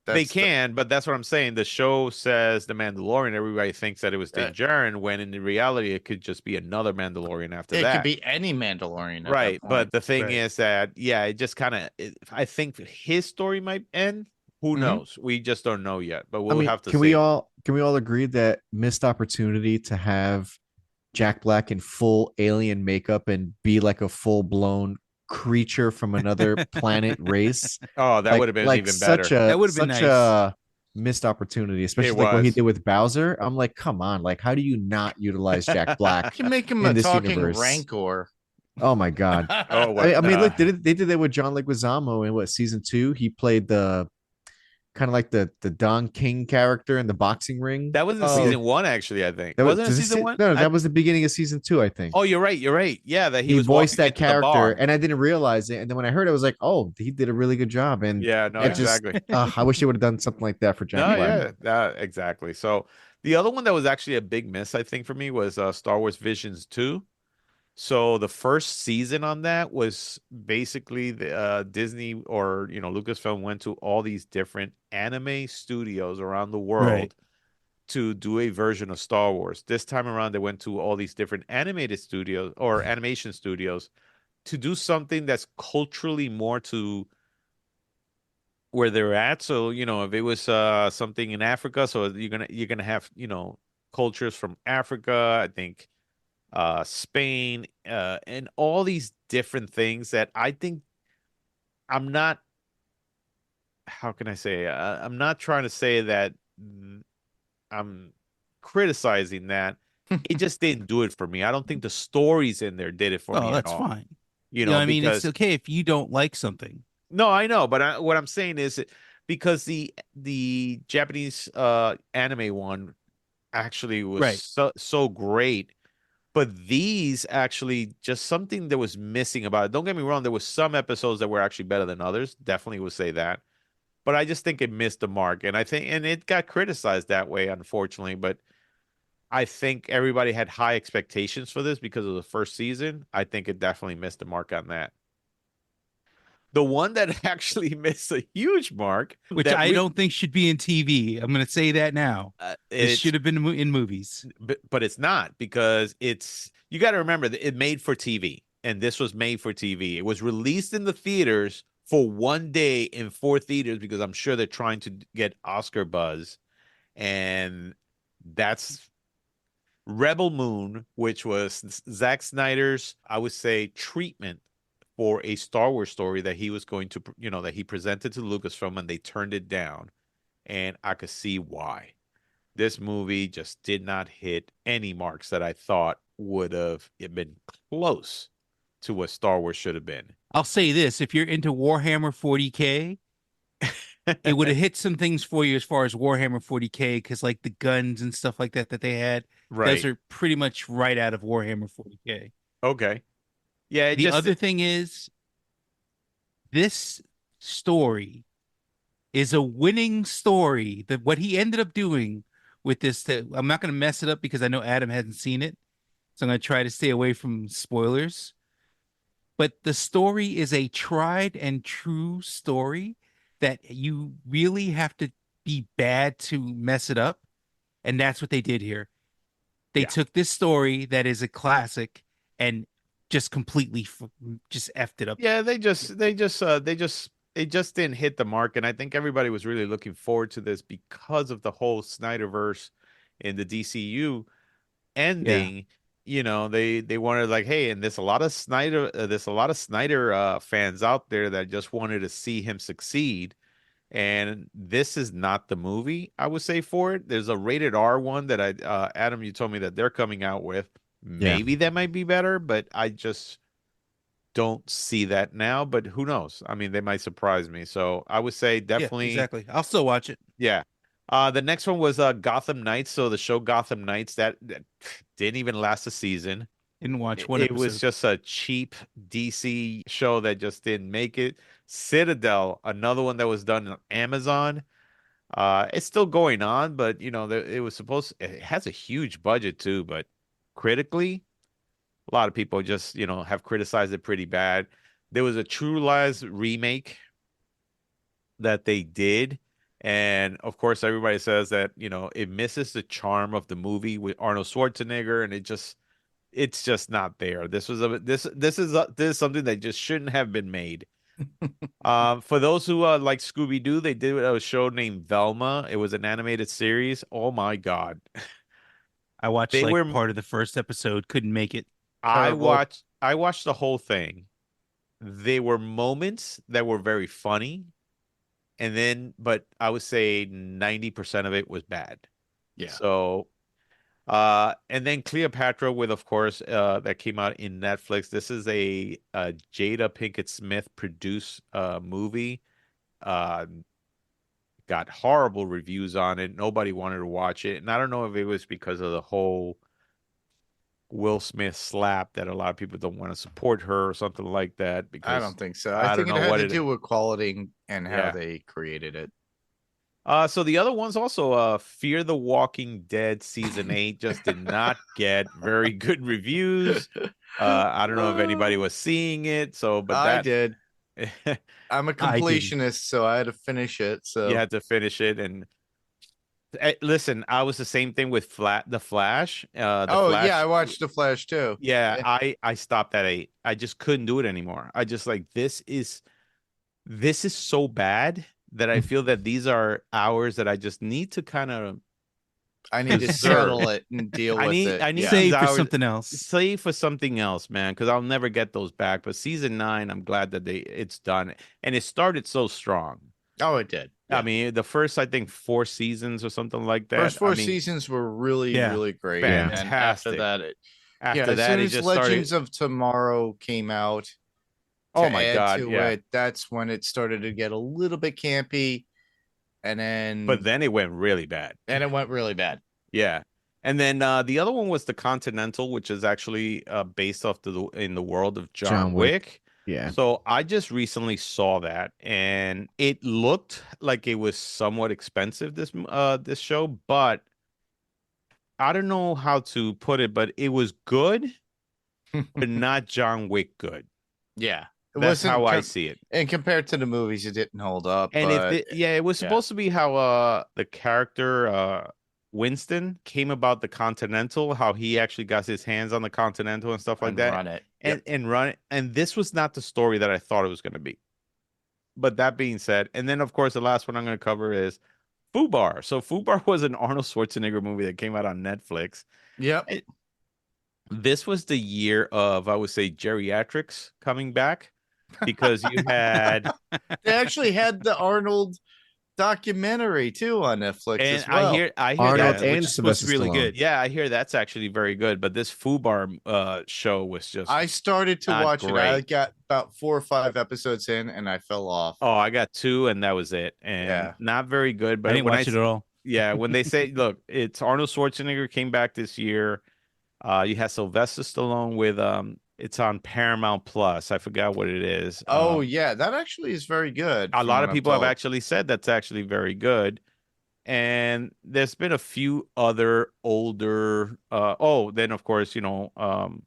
they can, but that's what I'm saying. The show says the Mandalorian. Everybody thinks that it was Din Uh, Djarin, when in reality it could just be another Mandalorian after It that. could be any Mandalorian. At Right, that but point. the thing Right. is that it just kind of I think his story might end. Who Mhm. knows? We just don't know yet, but I we'll mean, have to can see. we all agree that missed opportunity to have Jack Black in full alien makeup and be like a full blown creature from another planet race? Oh, that Like- would have been like even such better. a That would've been such nice. a missed opportunity, especially It like what he was. did with Bowser. I'm like, come on, like how do you not utilize Jack Black? You can make him in a this talking universe. Rancor. Oh my god. Oh, what? I mean, look, they did that with John Leguizamo in what season 2? He played the kind of like the Don King character in the boxing ring. That was in Oh. season 1, actually. I think That was wasn't it does it season say- 1? No, that was the beginning of season 2, I think. Oh, you're right. You're right. Yeah, that he was voiced walking that into the bar. character, and I didn't realize it. And then when I heard it, I was like, "Oh, he did a really good job." And Yeah, no, it just- exactly. I wish they would have done something like that for Jack No, Black. yeah, exactly. So the other one that was actually a big miss, I think, for me was Star Wars Visions 2. So the first season on that was basically the Disney or Lucasfilm went to all these different anime studios around the world Right. to do a version of Star Wars. This time around, they went to all these different animated studios or animation studios to do something that's culturally more to where they're at. So, if it was something in Africa, so you're gonna have, cultures from Africa, I think Spain, and all these different things that I think I'm not, how can I say? I'm not trying to say that I'm criticizing that. It just didn't do it for me. I don't think the stories in there did it for me Oh, at that's all. fine. You know, I mean, because it's okay if you don't like something. no, I know, but what I'm saying is because the Japanese anime one actually was Right. so great, but these actually just something that was missing about it. Don't get me wrong, there was some episodes that were actually better than others. Definitely would say that. But I just think it missed the mark. And it got criticized that way, unfortunately. But I think everybody had high expectations for this because of the first season. I think it definitely missed the mark on that. The one that actually missed a huge mark, Which that I we- don't think should be in TV. I'm going to say that now. It it's- should have been in movies. but it's not because you got to remember that it made for TV, and this was made for TV. It was released in the theaters for one day in 4 theaters because I'm sure they're trying to get Oscar buzz, and that's Rebel Moon, which was Zack Snyder's, I would say, treatment for a Star Wars story that he was going to, that he presented to Lucasfilm, and they turned it down, and I could see why. This movie just did not hit any marks that I thought would have been close to what Star Wars should have been. I'll say this: if you're into Warhammer 40K, it would have hit some things for you as far as Warhammer 40K, because like the guns and stuff like that they had, those Right. are pretty much right out of Warhammer 40K. Okay. Yeah, it The just other thing is, this story is a winning story. That what he ended up doing with this, that I'm not going to mess it up because I know Adam hasn't seen it, so I'm going to try to stay away from spoilers. But the story is a tried and true story that you really have to be bad to mess it up, and that's what they did here. They Yeah. took this story that is a classic and just completely just effed it up. Yeah, they just didn't hit the mark, and I think everybody was really looking forward to this because of the whole Snyderverse in the DCU ending. You know, they wanted like, hey, and there's a lot of Snyder fans out there that just wanted to see him succeed. And this is not the movie, I would say, for it. There's a rated R one that Adam, you told me that they're coming out with. Maybe that might be better, but I just don't see that now. But who knows? I mean, they might surprise me. So I would say Yeah, definitely, exactly. I'll still watch it. yeah. The next one was Gotham Knights. So the show Gotham Knights that didn't even last a season. Didn't watch one It episode. was just a cheap DC show that just didn't make it. Citadel, another one that was done on Amazon. It's still going on, but you know, it was it has a huge budget too, but critically, a lot of people just, you know, have criticized it pretty bad. There was a True Lies remake that they did. And of course, everybody says that, you know, it misses the charm of the movie with Arnold Schwarzenegger, and it's just not there. This is something that just shouldn't have been made. For those who like Scooby-Doo, they did a show named Velma. It was an animated series. Oh my God. I watched They like were part of the first episode, couldn't make it. Terrible. I watched the whole thing. There were moments that were very funny, and then but I would say 90% of it was bad. Yeah. So and then Cleopatra with, of course, that came out in Netflix. This is a Jada Pinkett Smith produced movie. Uh, got horrible reviews on it. Nobody wanted to watch it, and I don't know if it was because of the whole Will Smith slap that a lot of people don't want to support her or something like that. Because I don't think so. I I think don't it know had what to it do with quality and how Yeah. they created it. So the other ones also, Fear the Walking Dead season 8 just did not get very good reviews. I don't know if anybody was seeing it, so but I that did. I'm a I didn't. completionist, so I had to finish it. So you had to finish it. And listen, I was the same thing with the Flash. yeah, I watched The Flash too. Yeah, Yeah. I stopped at 8. I just couldn't do it anymore. I just like this is so bad that I feel that these are hours that I just need to kind of I need to Deserve. settle it and deal with it. I need Yeah. Save these for hours- something else. save for something else, man, because I'll never get those back. But season 9, I'm glad that it's done, and it started so strong. Oh, it did. I Yeah. mean, the first, I think, 4 seasons or something like that. First four I mean, seasons were really, Yeah. really great. And then after Fantastic. that, after as that, soon it as just Legends started. of Tomorrow came out, Oh to my add God, to yeah. it, that's when it started to get a little bit campy, and then But then it went really bad. it went really bad. Yeah. And then the other one was the Continental, which is actually based off in the world of John Wick. Yeah. So I just recently saw that, and it looked like it was somewhat expensive, this show, but I don't know how to put it, but it was good, but not John Wick good. Yeah, it That's wasn't how I see it. And compared to the movies, it didn't hold up. And but it was yeah. supposed to be how the character Winston came about the Continental, how he actually got his hands on the Continental and stuff like and that. run it. And run it. And this was not the story that I thought it was going to be. But that being said, and then of course the last one I'm going to cover is Fubar. So Fubar was an Arnold Schwarzenegger movie that came out on Netflix. Yep. This was the year of, I would say, geriatrics coming back, because you had They actually had the Arnold documentary too on Netflix And as well. I hear Arnold that. which and is supposed to Sylvester be really Stallone. good. Yeah, I hear that's actually very good. But this Fubar show was just. I started to not watch it. I great. got about 4 or 5 episodes in, and I fell off. Oh, I got 2, and that was it, and Yeah. not very good. But I didn't when watch it at all. yeah, when they say, look, it's Arnold Schwarzenegger came back this year. You had Sylvester Stallone with it's on Paramount Plus. I forgot what it is. Oh yeah, that actually is very good. A from lot what of I'm people have told. actually said that's actually very good. And there's been a few other older then of course,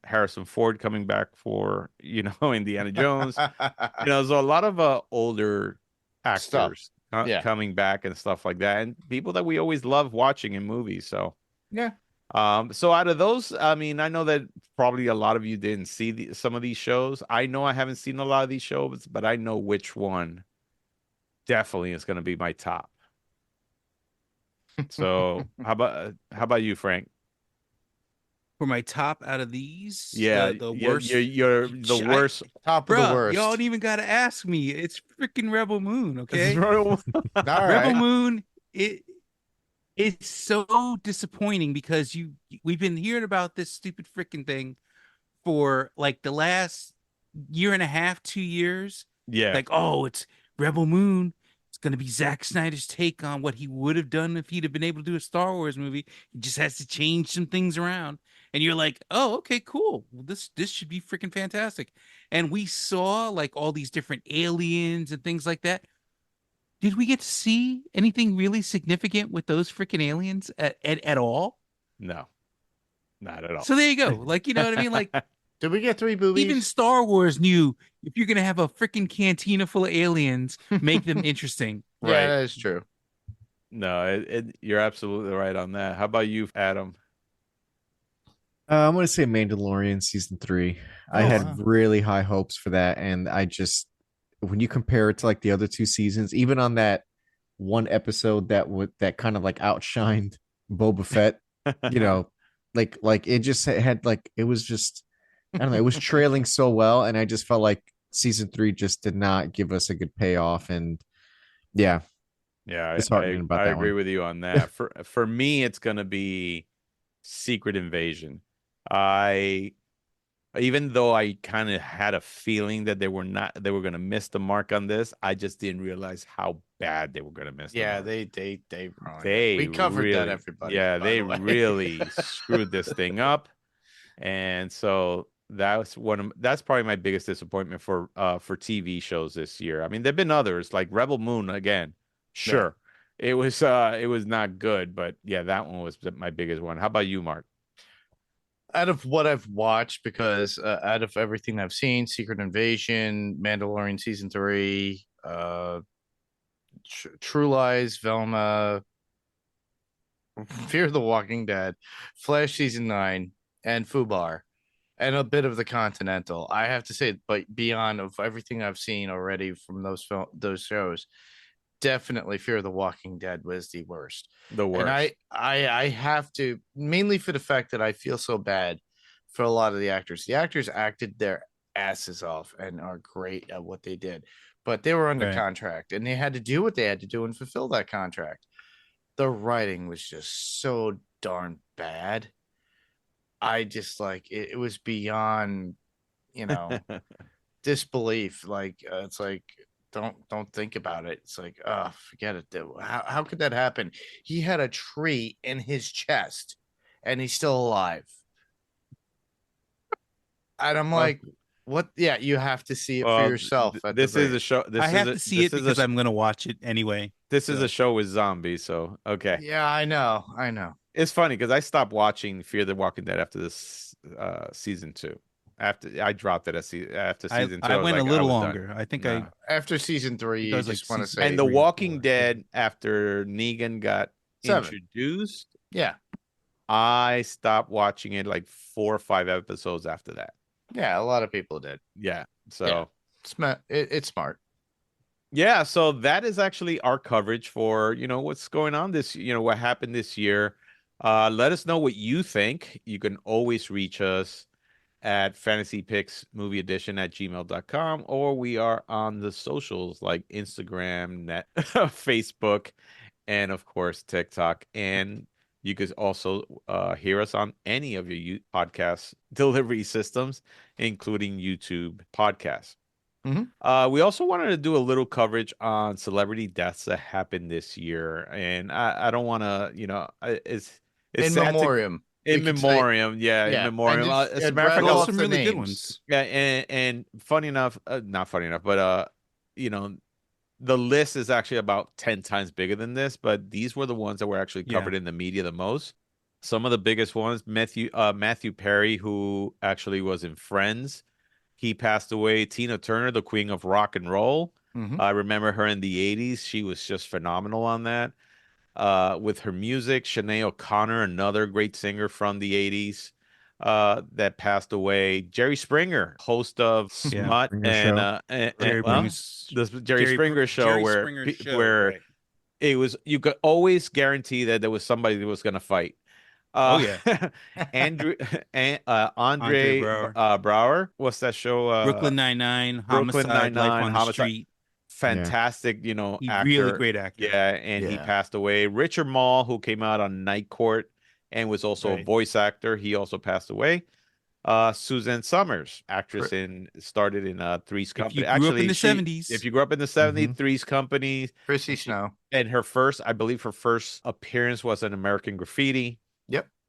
Harrison Ford coming back for, Indiana Jones. So a lot of older Stuff. actors Yeah. coming back and stuff like that, and people that we always love watching in movies. So Yeah. so out of those, I mean, I know that probably a lot of you didn't see some of these shows. I know I haven't seen a lot of these shows, but I know which one definitely is going to be my top. So how about you, Frank? For my top out of these, Yeah, the you're worst. the worst. Top of the Bruh, worst. y'all don't even gotta ask me. It's freaking Rebel Moon, okay? All Rebel right. Moon, it's so disappointing because we've been hearing about this stupid freaking thing for like the last year and a half, 2 years. Yeah, Like, oh, it's Rebel Moon. It's gonna be Zack Snyder's take on what he would have done if he'd have been able to do a Star Wars movie. He just has to change some things around. And you're like, oh, okay, cool. Well, this should be freaking fantastic. And we saw like all these different aliens and things like that. Did we get to see anything really significant with those freaking aliens at all? no, not at all. So there you go. Like, you know what I mean? Like, Did we get 3 boobies? even Star Wars knew if you're gonna have a freaking cantina full of aliens, make them interesting. Yeah, Right. that is true. No, you're absolutely right on that. How about you, Adam? I'm gonna say Mandalorian season 3. I Oh, had wow. really high hopes for that, and I just, when you compare it to like the other 2 seasons, even on that one episode that kind of like outshined Boba Fett, like it just had like it was just, I don't know, it was trailing so well, and I just felt like season 3 just did not give us a good payoff, and yeah, Yeah, disheartening about I that agree one. with you on that. For me, it's gonna be Secret Invasion. I Even though I kind of had a feeling that they were going to miss the mark on this, I just didn't realize how bad they were going to miss the Yeah, mark. they ruined it. They We covered that, really- everybody. Yeah, by they the way. really screwed this thing up. And so that's probably my biggest disappointment for TV shows this year. I mean, there've been others like Rebel Moon again. Sure. It was not good, but yeah, that one was my biggest one. How about you, Mark? Out of what I've watched, because out of everything I've seen, Secret Invasion, Mandalorian season 3, True Lies, Velma, Fear the Walking Dead, Flash season 9, and Fubar, and a bit of the Continental. I have to say, but beyond of everything I've seen already from those shows, definitely Fear the Walking Dead was the worst. The worst. And I have to, mainly for the fact that I feel so bad for a lot of the actors. The actors acted their asses off and are great at what they did, but they were under Right. contract and they had to do what they had to do and fulfill that contract. The writing was just so darn bad. I just like it was beyond, disbelief. Like it's like don't think about it. It's like, oh, forget it. How could that happen? He had a tree in his chest and he's still alive. And I'm Well- like, what? Yeah, you have to see it Well, for yourself. This is a show. I have to see it because I'm gonna watch it anyway. This is so. a show with zombies, so okay. Yeah, I know. It's funny because I stopped watching Fear the Walking Dead after this season 2. After I dropped it after season 2. I was went like, a little was done. longer. I think No. After season 3, That you was like just want to season- say And The 3, Walking 4. Dead, after Negan got 7. introduced, Yeah. I stopped watching it like 4 or 5 episodes after that. Yeah, a lot of people did. Yeah. So Yeah. It's smart. yeah, so that is actually our coverage for, what's going on what happened this year. Let us know what you think. You can always reach us at Fantasy Picks Movie Edition at gmail.com, or we are on the socials like Instagram, Facebook, and of course TikTok. And you could also hear us on any of your podcast delivery systems, including YouTube podcasts. We also wanted to do a little coverage on celebrity deaths that happened this year, and I don't want to, it's In sad to memoriam. in we could say. memorium, yeah, in Yeah. memoriam. And As a and matter of fact, rattle Those off some the really good names. ones. yeah, and funny enough, not funny enough, but you know, the list is actually about 10 times bigger than this, but these were the ones that were actually Yeah. covered in the media the most. Some of the biggest ones, Matthew Perry, who actually was in Friends, he passed away. Tina Turner, the queen of rock and roll. Mhm. I remember her in the 80s. She was just phenomenal on that. With her music, Sinead O'Connor, another great singer from the 80s, that passed away. Jerry Springer, host of Yeah. Smut Springer and Show. Jerry well, Springer's- the Jerry Springer show Jerry where Springer show, where right. it was, you could always guarantee that there was somebody that was going to fight. Oh, yeah. Andrew and Andre Andre Braugher. Brower. What's that show? Brooklyn Nine-Nine, Brooklyn Homicide, Life Nine-Nine, on the Homicide. Street. Fantastic, actor. Really great actor. Yeah, and he Yeah. passed away. Richard Mall, who came out on Night Court and was also a Right. voice actor, he also passed away. Suzanne Summers, actress started in Three's If Company. you grew up Actually, in the she- 70s. if you grew up in the 70s, Mhm. Three's Company, Chrissy Snow. and I believe her first appearance was in American Graffiti.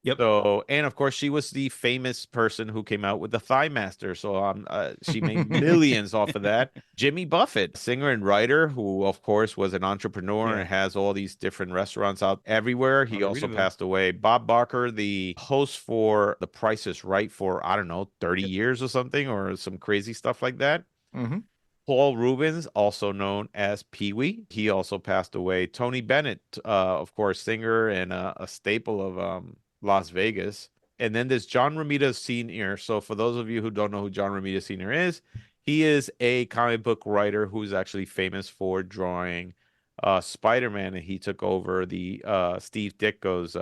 Yep. So, and of course, she was the famous person who came out with the Thigh Master. So, she made millions off of that. Jimmy Buffett, singer and writer, who of course was an entrepreneur Yeah. and has all these different restaurants out everywhere. He also Margaritaville. passed away. Bob Barker, the host for The Price is Right for, I don't know, 30 years or something, or some crazy stuff like that. Mhm. Paul Rubens, also known as Pee Wee, he also passed away. Tony Bennett, of course, singer and a staple of Las Vegas. And then there's John Romita Sr. So for those of you who don't know who John Romita Sr. is, he is a comic book writer who's actually famous for drawing Spider-Man, and he took over the Steve Ditko's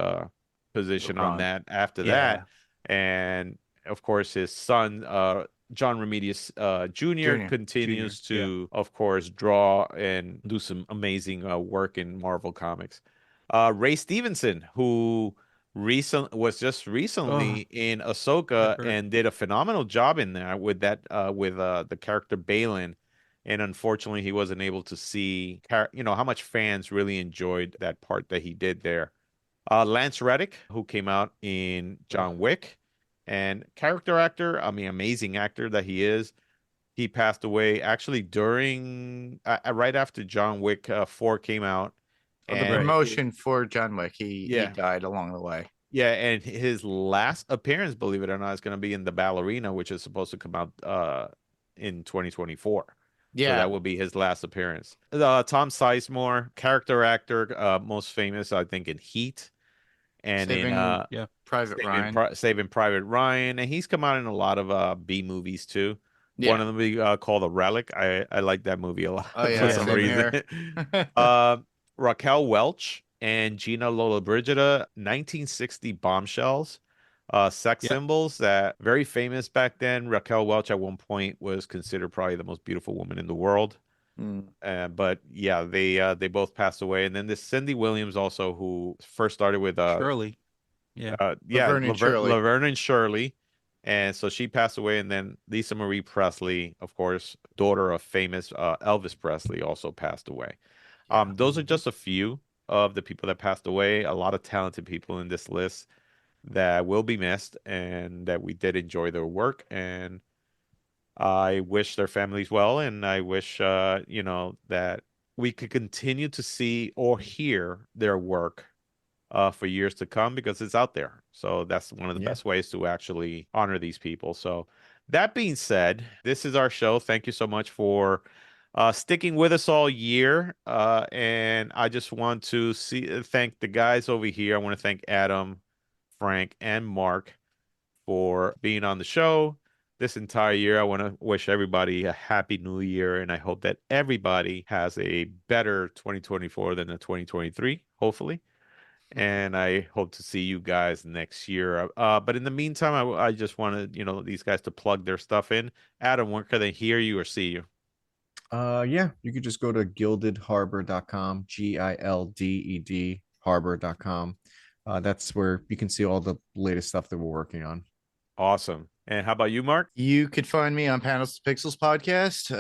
position on Ron. that after Yeah. that. And of course, his son, John Romita Jr. continues Jr., to, of course, draw and do some amazing work in Marvel Comics. Ray Stevenson, who was just recently in Ahsoka I've heard. and did a phenomenal job in there with that with the character Balin, and unfortunately he wasn't able to see how much fans really enjoyed that part that he did there. Lance Reddick, who came out in John Wick, and character actor, I mean, amazing actor that he is. He passed away actually during right after John Wick 4 came out. The And- promotion for John Wick. He Yeah. died along the way. Yeah, and his last appearance, believe it or not, is going to be in The Ballerina, which is supposed to come out in 2024. So Yeah. that will be his last appearance. Tom Sizemore, character actor, most famous, I think, in Heat and Saving in Private Ryan. Saving Private Ryan, and he's come out in a lot of B movies too. Yeah. One of them we called The Relic. I like that movie a lot Oh, yeah, for some same reason. Raquel Welch and Gina Lollobrigida, 1960 bombshells, sex Yep. symbols that very famous back then. Raquel Welch at one point was considered probably the most beautiful woman in the world. Mm. But yeah, they both passed away. And then this Cindy Williams also, who first started with Shirley. Laverne and Shirley. Laverne and Shirley. And so she passed away, and then Lisa Marie Presley, of course, daughter of famous Elvis Presley, also passed away. Those are just a few of the people that passed away. A lot of talented people in this list that will be missed, and that we did enjoy their work. And I wish their families well, and I wish that we could continue to see or hear their work for years to come, because it's out there. So that's one of the Yeah. best ways to actually honor these people. So that being said, this is our show. Thank you so much for sticking with us all year. And I just want to thank the guys over here. I want to thank Adam, Frank, and Mark for being on the show this entire year. I want to wish everybody a happy new year, and I hope that everybody has a better 2024 than the 2023, hopefully. and I hope to see you guys next year. But in the meantime, I just wanted, these guys to plug their stuff in. Adam, where can they hear you or see you? Yeah, you could just go to gildedharbor.com, GILDED harbor.com. That's where you can see all the latest stuff that we're working on. Awesome. And how about you, Mark? You could find me on Panels to Pixels podcast.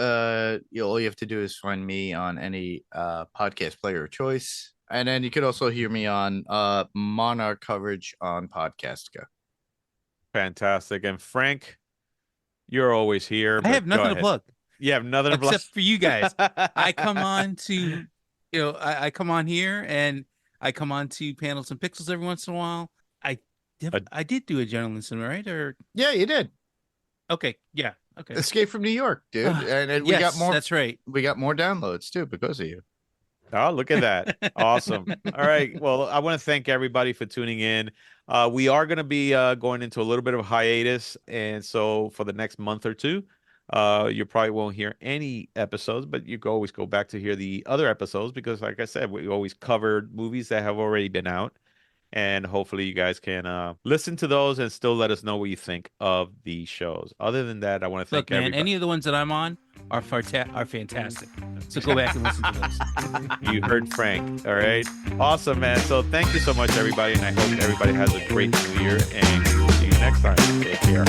All you have to do is find me on any podcast player of choice. And then you could also hear me on Monarch coverage on Podcastica. Fantastic. And Frank, you're always here. I have nothing to plug. You have nothing to plug except for you guys. I come on to, I come on here and I come on to Panels and Pixels every once in a while. I did do a Gentleman Cinema, right? Or Yeah, you did. okay, yeah, okay. Escape from New York, dude. And we Yes, got more. That's right. We got more downloads too because of you. Oh, look at that. Awesome. All right. Well, I want to thank everybody for tuning in. We are going to be going into a little bit of a hiatus. And so for the next month or two, you probably won't hear any episodes, but you can always go back to hear the other episodes because, like I said, we always covered movies that have already been out. And hopefully you guys can listen to those and still let us know what you think of the shows. Other than that, I want to thank everybody. Any of the ones that I'm on are fantastic. So go back and listen to those. You heard Frank. All right. Awesome, man. So thank you so much, everybody. And I hope everybody has a great new year and see you next time. Take care.